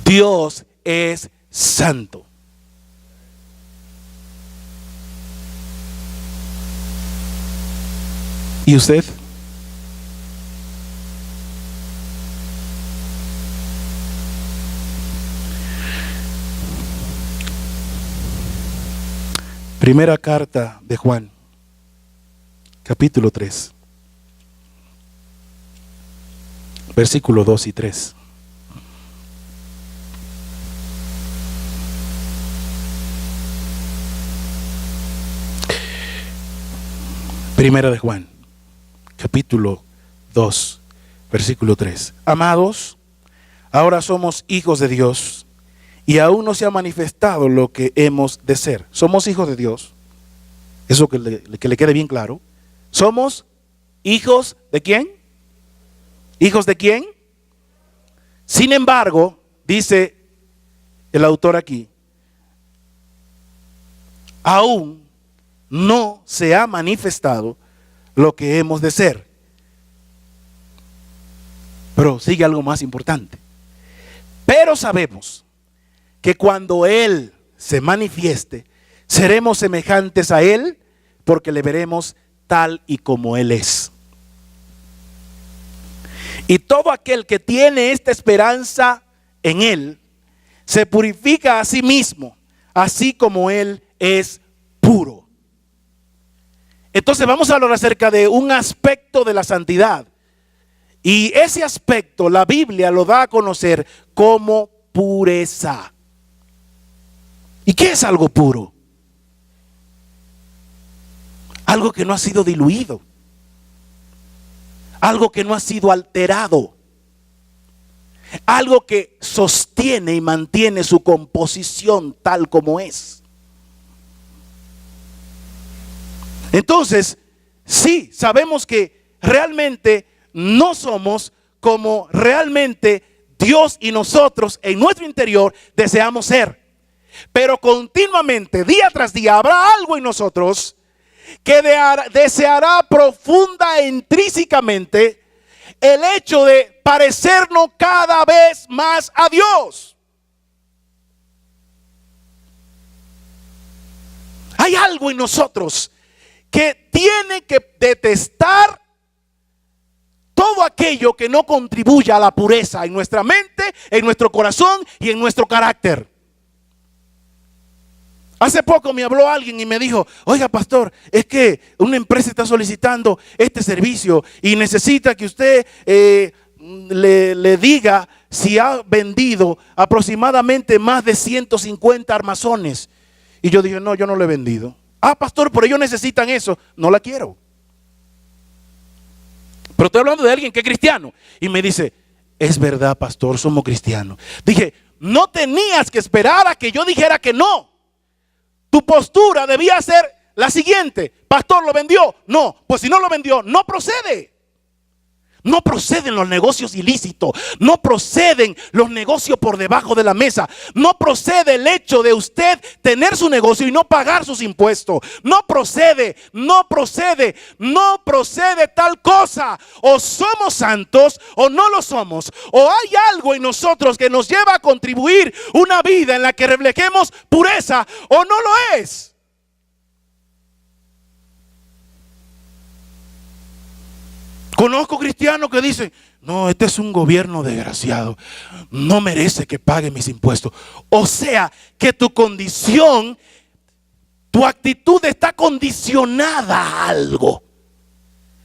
Dios es santo. ¿Y usted? Primera carta de Juan, capítulo 3, versículos 2 y 3. Primera de Juan, capítulo 2, versículo 3. Amados, ahora somos hijos de Dios y aún no se ha manifestado lo que hemos de ser. Somos hijos de Dios. Eso que le quede bien claro. Somos hijos de ¿quién? ¿Hijos de quién? Sin embargo, dice el autor aquí, aún no se ha manifestado lo que hemos de ser. Pero sigue algo más importante. Pero sabemos que cuando Él se manifieste, seremos semejantes a Él, porque le veremos tal y como Él es. Y todo aquel que tiene esta esperanza en Él, se purifica a sí mismo, así como Él es puro. Entonces vamos a hablar acerca de un aspecto de la santidad. Y ese aspecto la Biblia lo da a conocer como pureza. ¿Y qué es algo puro? Algo que no ha sido diluido. Algo que no ha sido alterado. Algo que sostiene y mantiene su composición tal como es. Entonces, sí, sabemos que realmente no somos como realmente Dios y nosotros en nuestro interior deseamos ser. Pero continuamente, día tras día, habrá algo en nosotros que deseará profunda e intrínsecamente el hecho de parecernos cada vez más a Dios. Hay algo en nosotros que tiene que detestar todo aquello que no contribuya a la pureza en nuestra mente, en nuestro corazón y en nuestro carácter. Hace poco me habló alguien y me dijo: oiga, pastor, es que una empresa está solicitando este servicio y necesita que usted le diga si ha vendido aproximadamente más de 150 armazones. Y yo dije: no, yo no lo he vendido. Ah, pastor, pero ellos necesitan eso. No la quiero. Pero estoy hablando de alguien que es cristiano. Y me dice: es verdad, pastor, somos cristianos. Dije: no tenías que esperar a que yo dijera que no. Tu postura debía ser la siguiente: pastor, ¿lo vendió? No. Pues si no lo vendió, no procede. No proceden los negocios ilícitos. No proceden los negocios por debajo de la mesa. No procede el hecho de usted tener su negocio y no pagar sus impuestos. No procede, no procede, no procede tal cosa. O somos santos o no lo somos. O hay algo en nosotros que nos lleva a contribuir una vida en la que reflejemos pureza o no lo es. Conozco cristianos que dicen: no, este es un gobierno desgraciado, no merece que pague mis impuestos. O sea, que tu condición, tu actitud está condicionada a algo.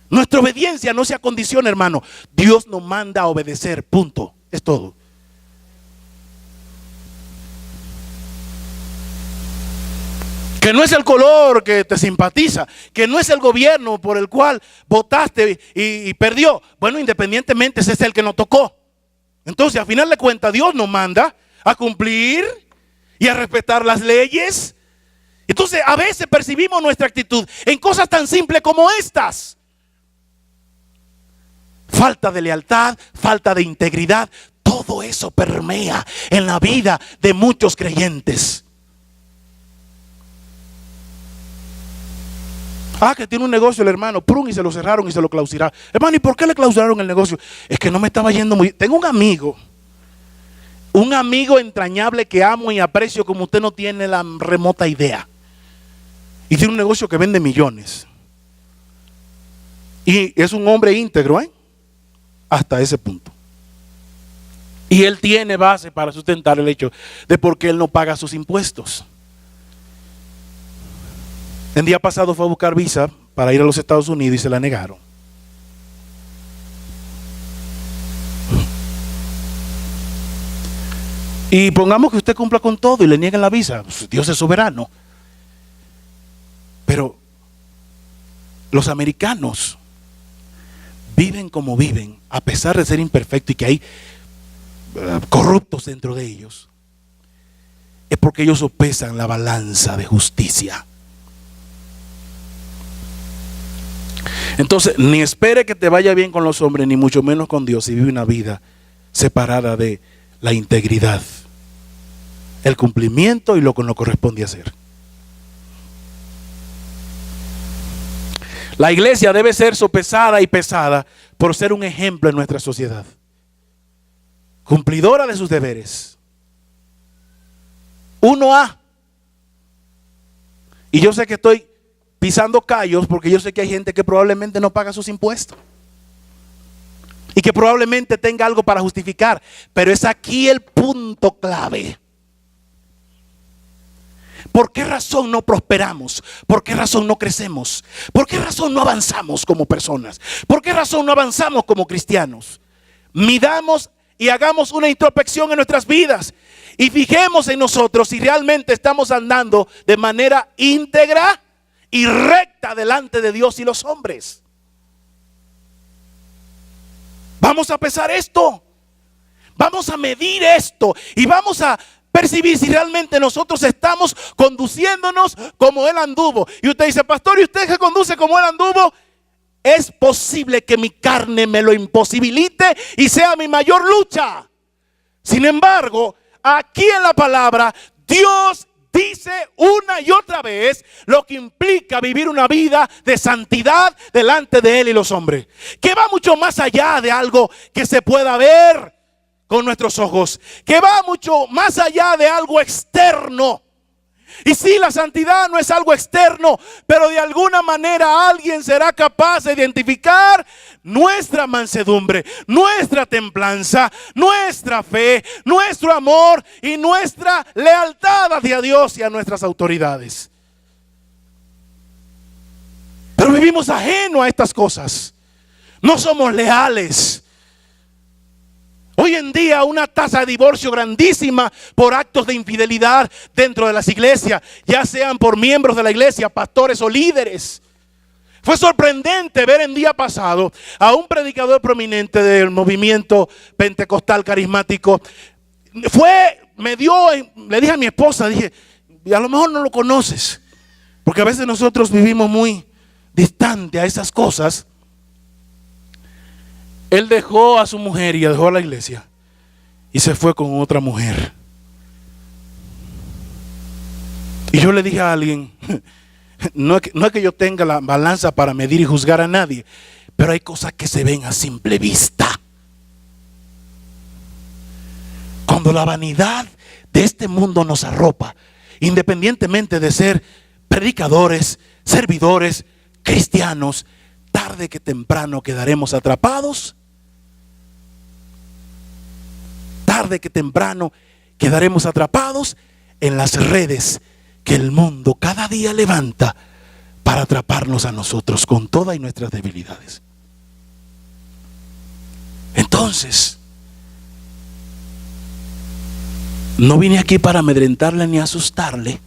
Nuestra obediencia no se acondiciona, hermano. Dios nos manda a obedecer, punto. Es todo. Que no es el color que te simpatiza, que no es el gobierno por el cual votaste y perdió. Bueno, independientemente, ese es el que nos tocó. Entonces, al final de cuentas, Dios nos manda a cumplir y a respetar las leyes. Entonces a veces percibimos nuestra actitud en cosas tan simples como estas. Falta de lealtad, falta de integridad, todo eso permea en la vida de muchos creyentes. Que tiene un negocio el hermano, prun, y se lo cerraron y se lo clausuraron. Hermano, ¿y por qué le clausuraron el negocio? Es que no me estaba yendo muy bien. Tengo un amigo entrañable que amo y aprecio como usted no tiene la remota idea. Y tiene un negocio que vende millones. Y es un hombre íntegro, hasta ese punto. Y él tiene base para sustentar el hecho de por qué él no paga sus impuestos. El día pasado fue a buscar visa para ir a los Estados Unidos y se la negaron. Y pongamos que usted cumpla con todo y le nieguen la visa. Dios es soberano. Pero los americanos viven como viven, a pesar de ser imperfectos y que hay corruptos dentro de ellos. Es porque ellos sopesan la balanza de justicia. Entonces, ni espere que te vaya bien con los hombres, ni mucho menos con Dios, si vive una vida separada de la integridad, el cumplimiento y lo que nos corresponde hacer. La iglesia debe ser sopesada y pesada por ser un ejemplo en nuestra sociedad, cumplidora de sus deberes. 1A. Y yo sé que estoy pisando callos porque yo sé que hay gente que probablemente no paga sus impuestos y que probablemente tenga algo para justificar, pero es aquí el punto clave. ¿Por qué razón no prosperamos? ¿Por qué razón no crecemos? ¿Por qué razón no avanzamos como personas? ¿Por qué razón no avanzamos como cristianos? Midamos y hagamos una introspección en nuestras vidas y fijemos en nosotros si realmente estamos andando de manera íntegra y recta delante de Dios y los hombres. Vamos a pesar esto, vamos a medir esto y vamos a percibir si realmente nosotros estamos conduciéndonos como Él anduvo. Y usted dice, pastor, ¿y usted que conduce como Él anduvo? Es posible que mi carne me lo imposibilite y sea mi mayor lucha. Sin embargo, aquí en la palabra, Dios dice una y otra vez lo que implica vivir una vida de santidad delante de Él y los hombres, que va mucho más allá de algo que se pueda ver con nuestros ojos, que va mucho más allá de algo externo. Y sí, la santidad no es algo externo, pero de alguna manera alguien será capaz de identificar nuestra mansedumbre, nuestra templanza, nuestra fe, nuestro amor y nuestra lealtad hacia Dios y a nuestras autoridades. Pero vivimos ajeno a estas cosas. No somos leales. Hoy en día una tasa de divorcio grandísima por actos de infidelidad dentro de las iglesias, ya sean por miembros de la iglesia, pastores o líderes. Fue sorprendente ver el día pasado a un predicador prominente del movimiento pentecostal carismático. Le dije a mi esposa, dije, a lo mejor no lo conoces, porque a veces nosotros vivimos muy distante a esas cosas. Él dejó a su mujer y dejó a la iglesia y se fue con otra mujer. Y yo le dije a alguien, no es que yo tenga la balanza para medir y juzgar a nadie, pero hay cosas que se ven a simple vista. Cuando la vanidad de este mundo nos arropa, independientemente de ser predicadores, servidores, cristianos, tarde que temprano quedaremos atrapados. Tarde que temprano quedaremos atrapados en las redes que el mundo cada día levanta para atraparnos a nosotros con todas nuestras debilidades. Entonces, no vine aquí para amedrentarle ni asustarle,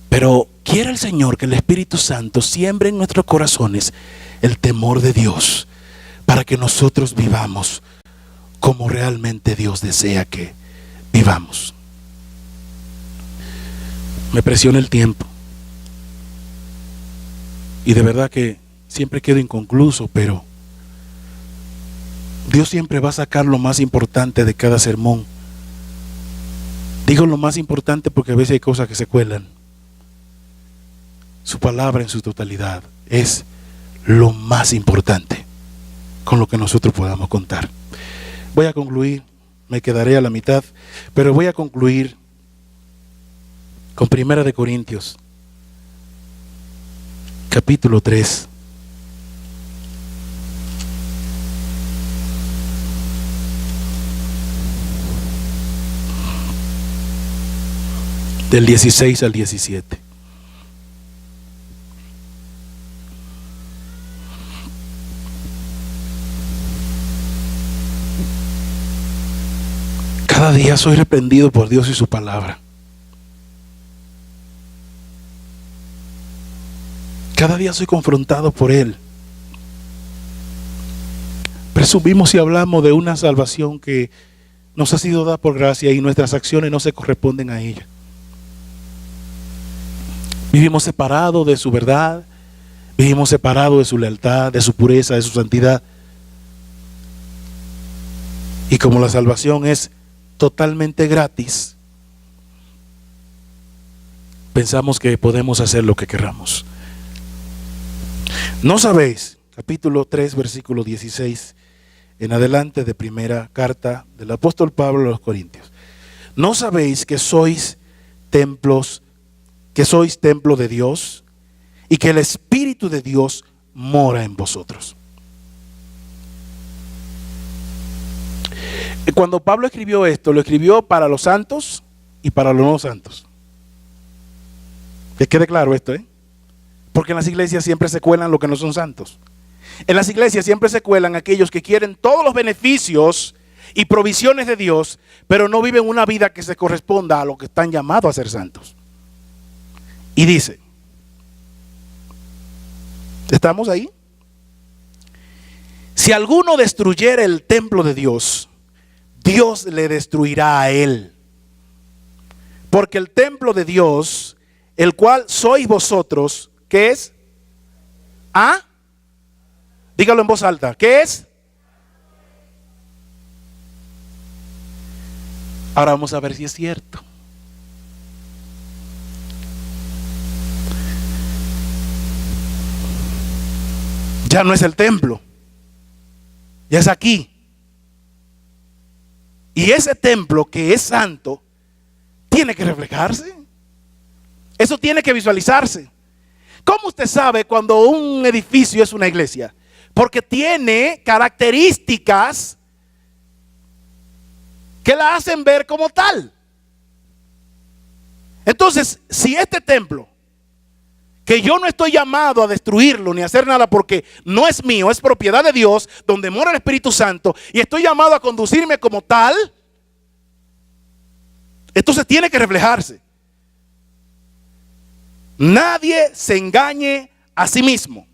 pero quiere el Señor que el Espíritu Santo siembre en nuestros corazones el temor de Dios para que nosotros vivamos como realmente Dios desea que vivamos. Me presiona el tiempo y de verdad que siempre quedo inconcluso, pero Dios siempre va a sacar lo más importante de cada sermón. Digo lo más importante porque a veces hay cosas que se cuelan. Su palabra en su totalidad es lo más importante con lo que nosotros podamos contar. Voy a concluir, me quedaré a la mitad, pero voy a concluir con 1 de Corintios, capítulo 3. Del 16 al 17. Cada día soy reprendido por Dios y su palabra. Cada día soy confrontado por Él. Presumimos y hablamos de una salvación que nos ha sido dada por gracia y nuestras acciones no se corresponden a ella. Vivimos separados de su verdad, vivimos separados de su lealtad, de su pureza, de su santidad. Y como la salvación es totalmente gratis, pensamos que podemos hacer lo que queramos. ¿No sabéis? Capítulo 3, versículo 16 en adelante de primera carta del apóstol Pablo a los Corintios. ¿No sabéis que sois templo de Dios y que el Espíritu de Dios mora en vosotros? Cuando Pablo escribió esto, lo escribió para los santos y para los no santos. Que quede claro esto, porque en las iglesias siempre se cuelan los que no son santos. En las iglesias siempre se cuelan aquellos que quieren todos los beneficios y provisiones de Dios, pero no viven una vida que se corresponda a lo que están llamados a ser santos. Y dice, ¿estamos ahí? Si alguno destruyera el templo de Dios, Dios le destruirá a él. Porque el templo de Dios, el cual sois vosotros, ¿qué es? ¿Ah? Dígalo en voz alta, ¿qué es? Ahora vamos a ver si es cierto. Ya no es el templo, ya es aquí. Y ese templo que es santo tiene que reflejarse. Eso tiene que visualizarse. ¿Cómo usted sabe cuando un edificio es una iglesia? Porque tiene características que la hacen ver como tal. Entonces, si este templo, que yo no estoy llamado a destruirlo ni a hacer nada porque no es mío, es propiedad de Dios, donde mora el Espíritu Santo, y estoy llamado a conducirme como tal, entonces tiene que reflejarse. Nadie se engañe a sí mismo.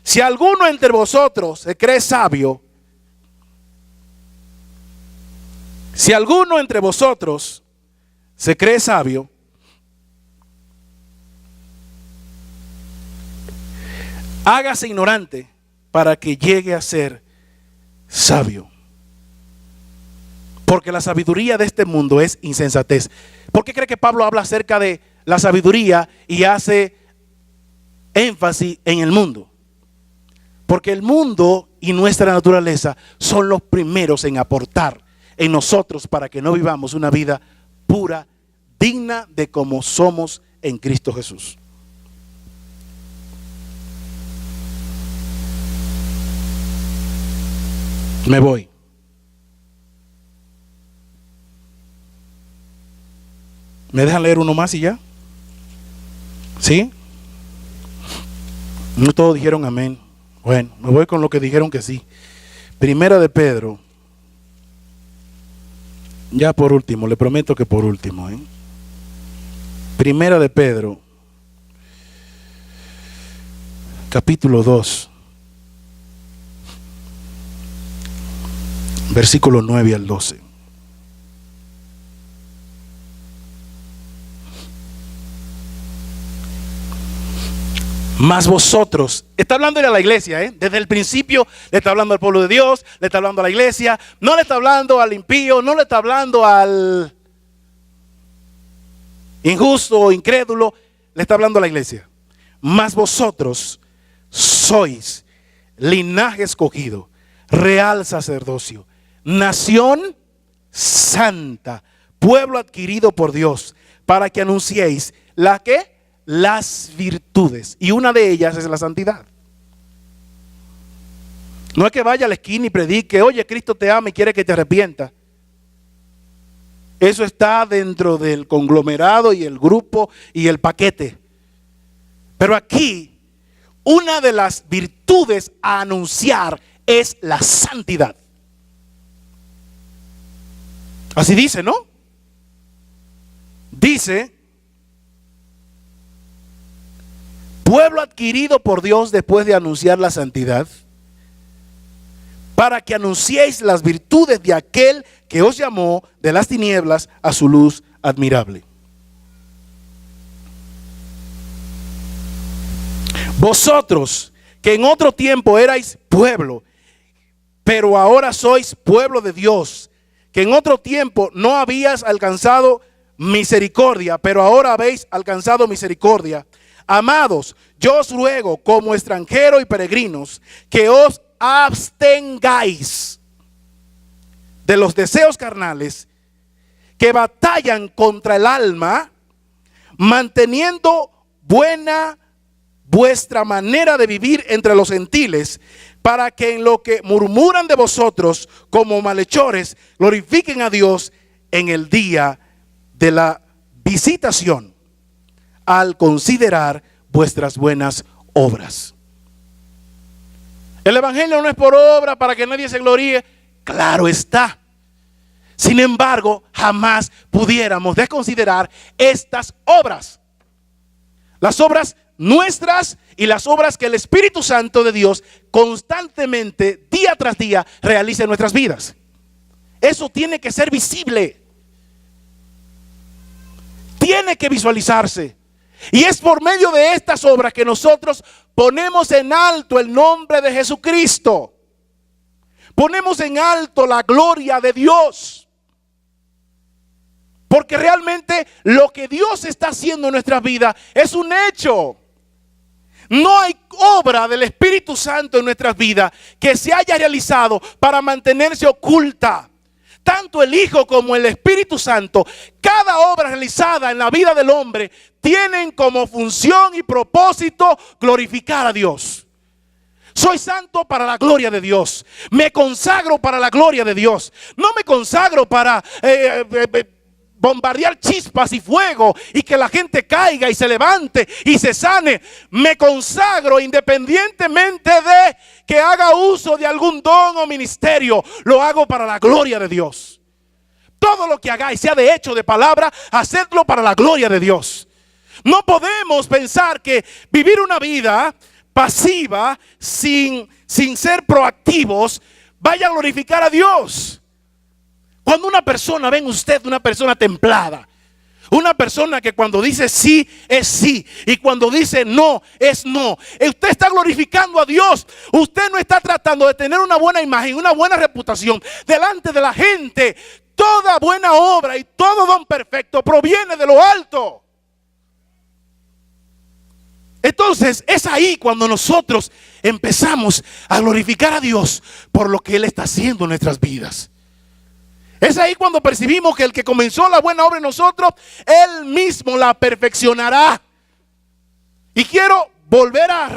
Si alguno entre vosotros se cree sabio, si alguno entre vosotros se cree sabio, hágase ignorante para que llegue a ser sabio. Porque la sabiduría de este mundo es insensatez. ¿Por qué cree que Pablo habla acerca de la sabiduría y hace énfasis en el mundo? Porque el mundo y nuestra naturaleza son los primeros en aportar en nosotros para que no vivamos una vida pura, digna de como somos en Cristo Jesús. Me voy. ¿Me dejan leer uno más y ya? ¿Sí? No todos dijeron amén. Bueno, me voy con lo que dijeron que sí. Primera de Pedro. Ya por último, le prometo que por último. Primera de Pedro, capítulo 2, versículo 9 al 12. Mas vosotros, está hablando a la iglesia, desde el principio le está hablando al pueblo de Dios, le está hablando a la iglesia, no le está hablando al impío, no le está hablando al injusto o incrédulo, le está hablando a la iglesia. Mas vosotros sois linaje escogido, real sacerdocio, nación santa, pueblo adquirido por Dios, para que anunciéis las virtudes, y una de ellas es la santidad. No es que vaya a la esquina y predique, oye, Cristo te ama y quiere que te arrepientas. Eso está dentro del conglomerado y el grupo y el paquete. Pero aquí, una de las virtudes a anunciar es la santidad. Así dice, ¿no? Dice, pueblo adquirido por Dios después de anunciar la santidad, para que anunciéis las virtudes de aquel que os llamó de las tinieblas a su luz admirable. Vosotros, que en otro tiempo erais pueblo, pero ahora sois pueblo de Dios, que en otro tiempo no habías alcanzado misericordia, pero ahora habéis alcanzado misericordia. Amados, yo os ruego como extranjeros y peregrinos que os abstengáis de los deseos carnales que batallan contra el alma, manteniendo buena vuestra manera de vivir entre los gentiles, para que en lo que murmuran de vosotros como malhechores, glorifiquen a Dios en el día de la visitación, al considerar vuestras buenas obras. El evangelio no es por obra para que nadie se gloríe, claro está. Sin embargo, jamás pudiéramos desconsiderar estas obras, las obras nuestras y las obras que el Espíritu Santo de Dios constantemente, día tras día, realiza en nuestras vidas. Eso tiene que ser visible, tiene que visualizarse. Y es por medio de estas obras que nosotros ponemos en alto el nombre de Jesucristo. Ponemos en alto la gloria de Dios. Porque realmente lo que Dios está haciendo en nuestras vidas es un hecho. No hay obra del Espíritu Santo en nuestras vidas que se haya realizado para mantenerse oculta. Tanto el Hijo como el Espíritu Santo, cada obra realizada en la vida del hombre tienen como función y propósito glorificar a Dios. Soy santo para la gloria de Dios. Me consagro para la gloria de Dios. No me consagro para bombardear chispas y fuego y que la gente caiga y se levante y se sane. Me consagro independientemente de que haga uso de algún don o ministerio. Lo hago para la gloria de Dios. Todo lo que hagáis, sea de hecho, de palabra, hacedlo para la gloria de Dios. No podemos pensar que vivir una vida pasiva sin ser proactivos vaya a glorificar a Dios. Cuando una persona, ven usted, una persona templada, una persona que cuando dice sí es sí y cuando dice no es no, usted está glorificando a Dios. Usted no está tratando de tener una buena imagen, una buena reputación delante de la gente. Toda buena obra y todo don perfecto proviene de lo alto. Entonces es ahí cuando nosotros empezamos a glorificar a Dios por lo que Él está haciendo en nuestras vidas. Es ahí cuando percibimos que el que comenzó la buena obra en nosotros, Él mismo la perfeccionará. Y quiero volver a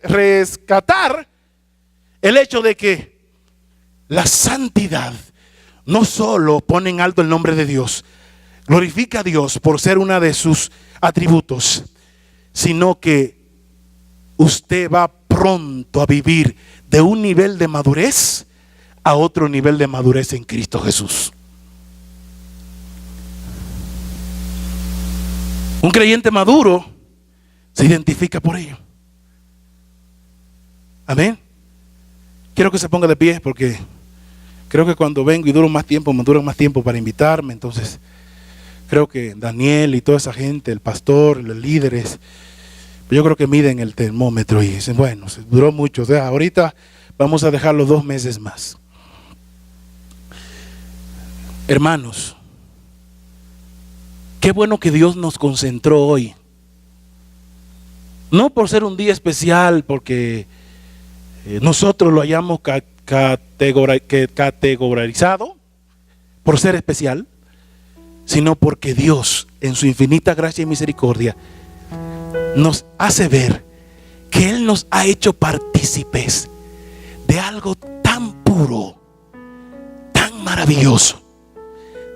rescatar el hecho de que la santidad no solo pone en alto el nombre de Dios, glorifica a Dios por ser una de sus atributos, sino que usted va pronto a vivir de un nivel de madurez a otro nivel de madurez en Cristo Jesús. Un creyente maduro se identifica por ello. Amén. Quiero que se ponga de pie porque creo que cuando vengo y duro más tiempo, me duran más tiempo para invitarme. Entonces creo que Daniel y toda esa gente, el pastor, los líderes, Yo creo que miden el termómetro y dicen, bueno, se duró mucho, o sea, ahorita vamos a dejarlo 2 meses más. Hermanos, qué bueno que Dios nos concentró hoy. No por ser un día especial, porque nosotros lo hayamos categorizado por ser especial, sino porque Dios, en su infinita gracia y misericordia, nos hace ver que Él nos ha hecho partícipes de algo tan puro, tan maravilloso,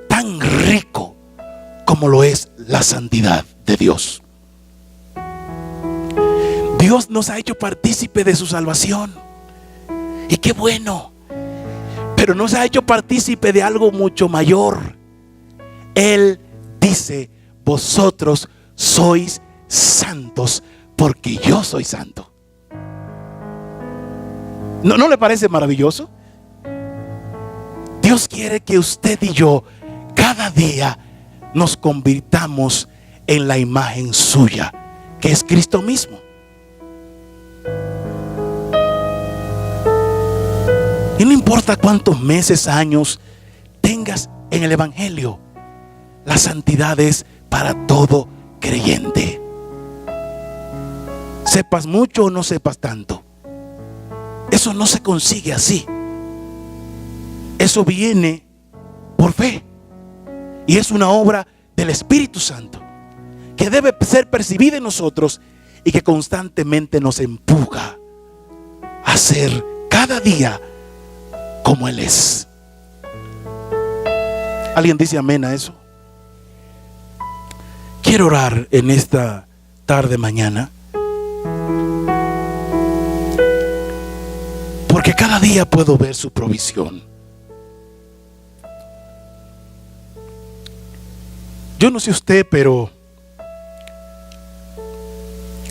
tan rico como lo es la santidad de Dios. Dios nos ha hecho partícipe de su salvación. Y qué bueno. Pero nos ha hecho partícipe de algo mucho mayor. Él dice, vosotros sois santos porque yo soy santo. ¿No le parece maravilloso? Dios quiere que usted y yo cada día nos convirtamos en la imagen suya, que es Cristo mismo. Y no importa cuántos meses, años tengas en el Evangelio, la santidad es para todo creyente. Sepas mucho o no sepas tanto, eso no se consigue así. Eso viene por fe. Y es una obra del Espíritu Santo que debe ser percibida en nosotros y que constantemente nos empuja a ser cada día como Él es. ¿Alguien dice amén a eso? Quiero orar en esta tarde mañana, porque cada día puedo ver su provisión. Yo no sé usted, pero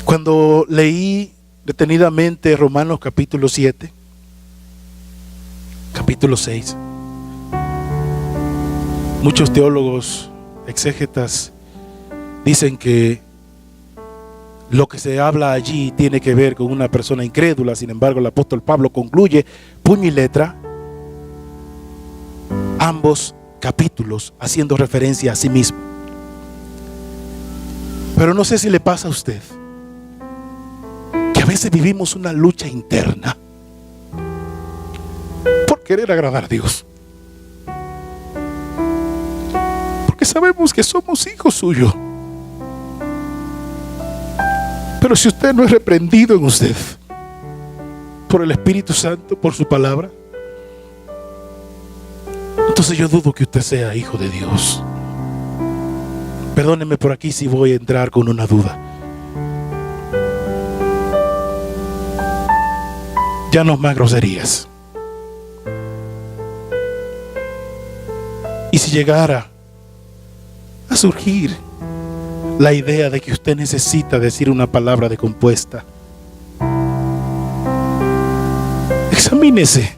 cuando leí detenidamente Romanos capítulo 7, capítulo 6, muchos teólogos, exégetas, dicen que lo que se habla allí tiene que ver con una persona incrédula. Sin embargo, el apóstol Pablo concluye puño y letra ambos capítulos haciendo referencia a sí mismo. Pero no sé si le pasa a usted que a veces vivimos una lucha interna por querer agradar a Dios, porque sabemos que somos hijos suyos. Pero si usted no es reprendido en usted por el Espíritu Santo, por su palabra, entonces yo dudo que usted sea hijo de Dios. Perdóneme por aquí si voy a entrar con una duda. Ya no más groserías. Y si llegara a surgir la idea de que usted necesita decir una palabra de compuesta, examínese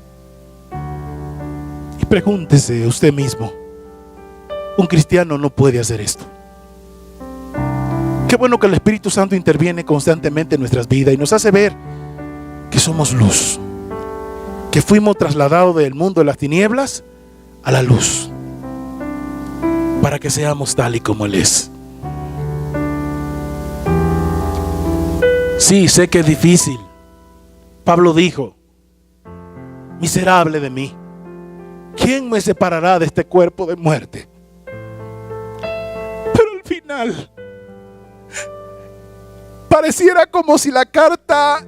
y pregúntese usted mismo: un cristiano no puede hacer esto. Qué bueno que el Espíritu Santo interviene constantemente en nuestras vidas y nos hace ver que somos luz, que fuimos trasladados del mundo de las tinieblas a la luz, para que seamos tal y como Él es. Sí, sé que es difícil. Pablo dijo: miserable de mí, ¿quién me separará de este cuerpo de muerte? Pero al final pareciera como si la carta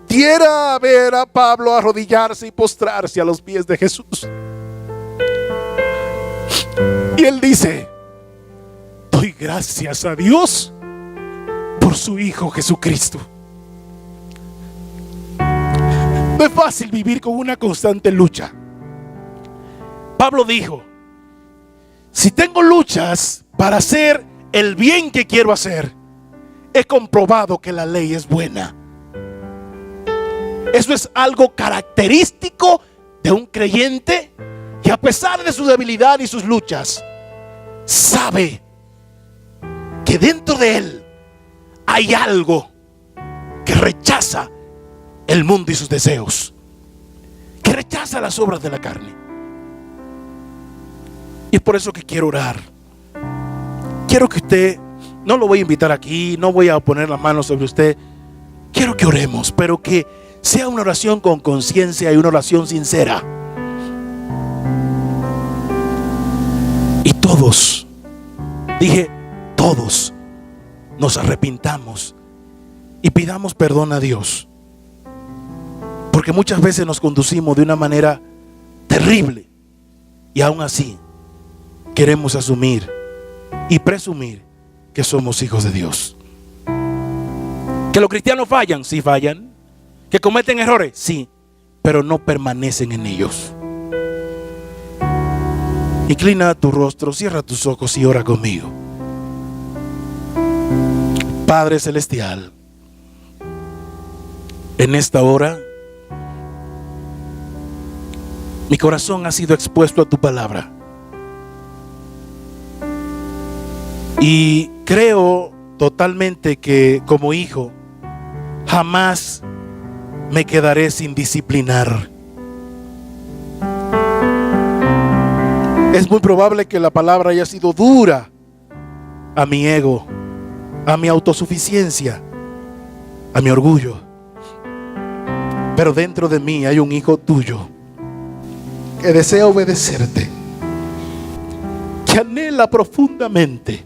diera a ver a Pablo arrodillarse y postrarse a los pies de Jesús. Y él dice: doy gracias a Dios por su Hijo Jesucristo. No es fácil vivir con una constante lucha. Pablo dijo: si tengo luchas para hacer el bien que quiero hacer, he comprobado que la ley es buena. Eso es algo característico de un creyente que, a pesar de su debilidad y sus luchas, sabe que dentro de él hay algo que rechaza el mundo y sus deseos, que rechaza las obras de la carne. Y es por eso que quiero orar. Quiero que usted, no lo voy a invitar aquí, no voy a poner la mano sobre usted. Quiero que oremos, pero que sea una oración con conciencia y una oración sincera. Y todos, dije todos, nos arrepintamos y pidamos perdón a Dios. Porque muchas veces nos conducimos de una manera terrible y aún así queremos asumir y presumir que somos hijos de Dios. Que los cristianos fallan, sí fallan. Que cometen errores, sí, pero no permanecen en ellos. Inclina tu rostro, cierra tus ojos y ora conmigo. Padre Celestial, en esta hora mi corazón ha sido expuesto a tu palabra. Y creo totalmente que como hijo jamás me quedaré sin disciplinar. Es muy probable que la palabra haya sido dura a mi ego, a mi autosuficiencia, a mi orgullo. Pero dentro de mí hay un hijo tuyo que desea obedecerte, que anhela profundamente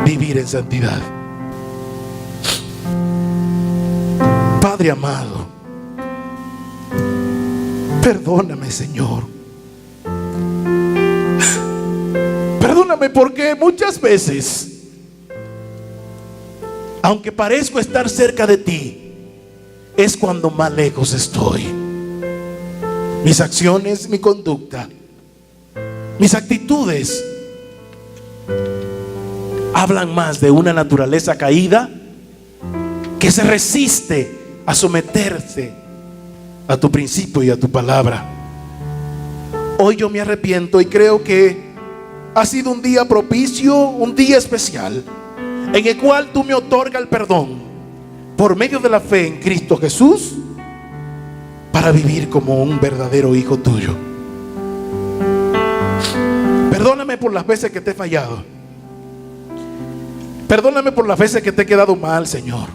vivir en santidad. Padre amado, perdóname, Señor. Perdóname porque muchas veces, aunque parezco estar cerca de ti, es cuando más lejos estoy. Mis acciones, mi conducta, mis actitudes hablan más de una naturaleza caída que se resiste a someterse a tu principio y a tu palabra. Hoy yo me arrepiento y creo que ha sido un día propicio, un día especial, en el cual tú me otorgas el perdón por medio de la fe en Cristo Jesús, para vivir como un verdadero hijo tuyo. Perdóname por las veces que te he fallado. Perdóname por las veces que te he quedado mal, Señor.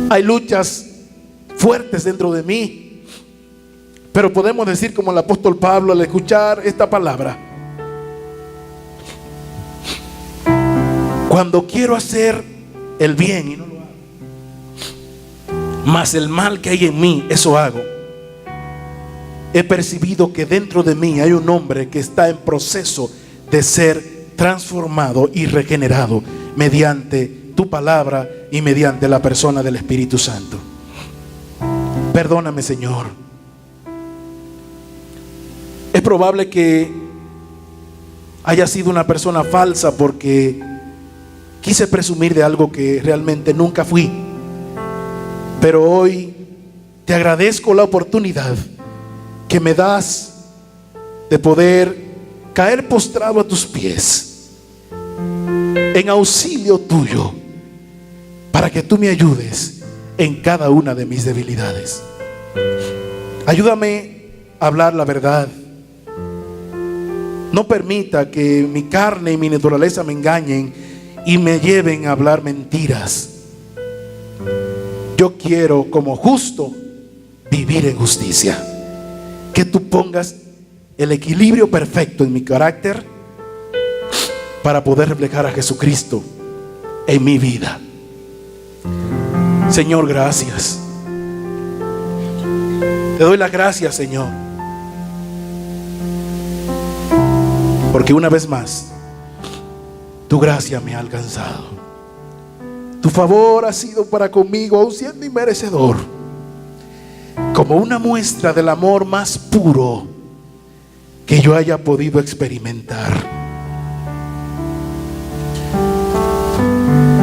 Hay luchas fuertes dentro de mí, pero podemos decir como el apóstol Pablo al escuchar esta palabra: cuando quiero hacer el bien y no lo hago, mas el mal que hay en mí, eso hago. He percibido que dentro de mí hay un hombre que está en proceso de ser transformado y regenerado mediante tu palabra y mediante la persona del Espíritu Santo. Perdóname, Señor. Es probable que haya sido una persona falsa porque quise presumir de algo que realmente nunca fui. Pero hoy te agradezco la oportunidad que me das de poder caer postrado a tus pies en auxilio tuyo, para que tú me ayudes en cada una de mis debilidades. Ayúdame a hablar la verdad. No permita que mi carne y mi naturaleza me engañen y me lleven a hablar mentiras. Yo quiero, como justo, vivir en justicia. Que tú pongas el equilibrio perfecto en mi carácter para poder reflejar a Jesucristo en mi vida. Señor, gracias. Te doy las gracias, Señor, porque una vez más tu gracia me ha alcanzado. Tu favor ha sido para conmigo, aun siendo inmerecedor, como una muestra del amor más puro que yo haya podido experimentar.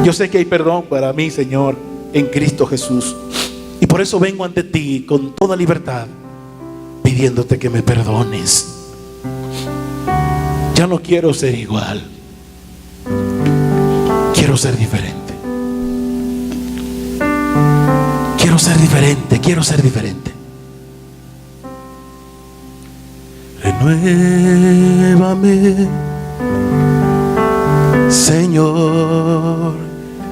Yo sé que hay perdón para mí, Señor, en Cristo Jesús, y por eso vengo ante ti con toda libertad, pidiéndote que me perdones. Ya no quiero ser igual. quiero ser diferente. Quiero ser diferente, quiero ser diferente. Renuévame, Señor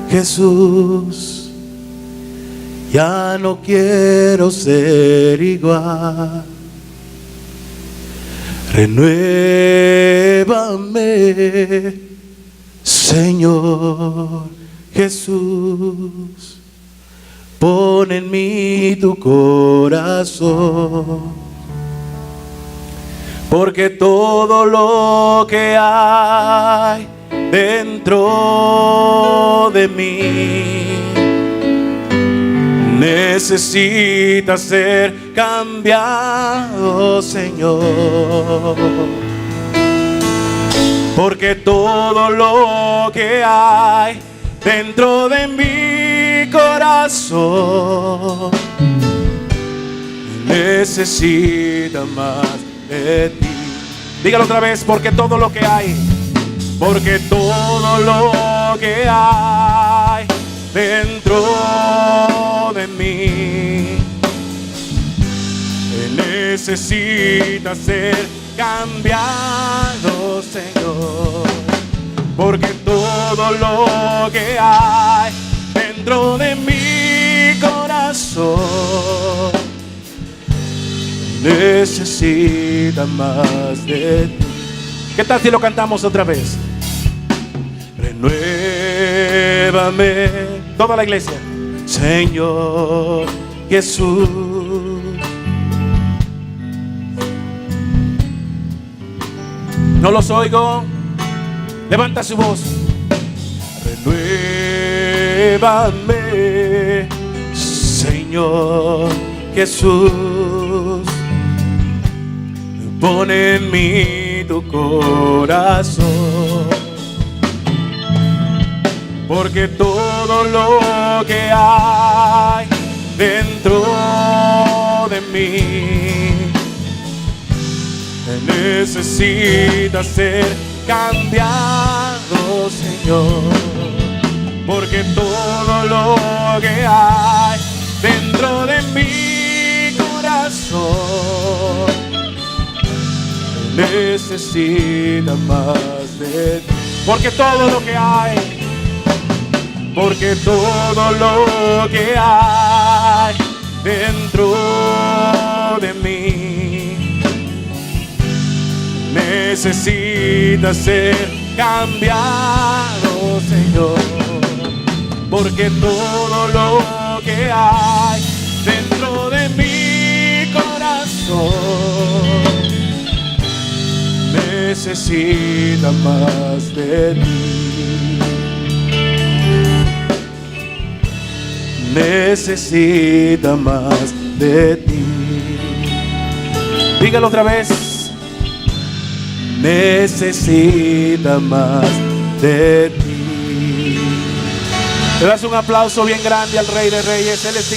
Jesús. Ya no quiero ser igual. Renuévame, Señor Jesús. Pon en mí tu corazón, porque todo lo que hay dentro de mí necesita ser cambiado, Señor. Porque todo lo que hay dentro de mi corazón necesita más de ti. Dígalo otra vez, porque todo lo que hay, porque todo lo que hay dentro de mí necesita ser cambiado, Señor. Porque todo lo que hay dentro de mi corazón necesita más de ti. ¿Qué tal si lo cantamos otra vez? Renuévame, toda la iglesia, Señor Jesús. No los oigo. Levanta su voz. Renuévame, Señor Jesús. Pon en mí tu corazón, porque todo lo que hay dentro de mí necesita ser cambiado, Señor. Porque todo lo que hay dentro de mi corazón necesita más de ti. Porque todo lo que hay, porque todo lo que hay dentro de mí necesita ser cambiado, Señor. Porque todo lo que hay dentro de mi corazón necesita más de ti. Necesita más de ti. Dígalo otra vez. Necesita más de ti. Le das un aplauso bien grande al Rey de Reyes. Él es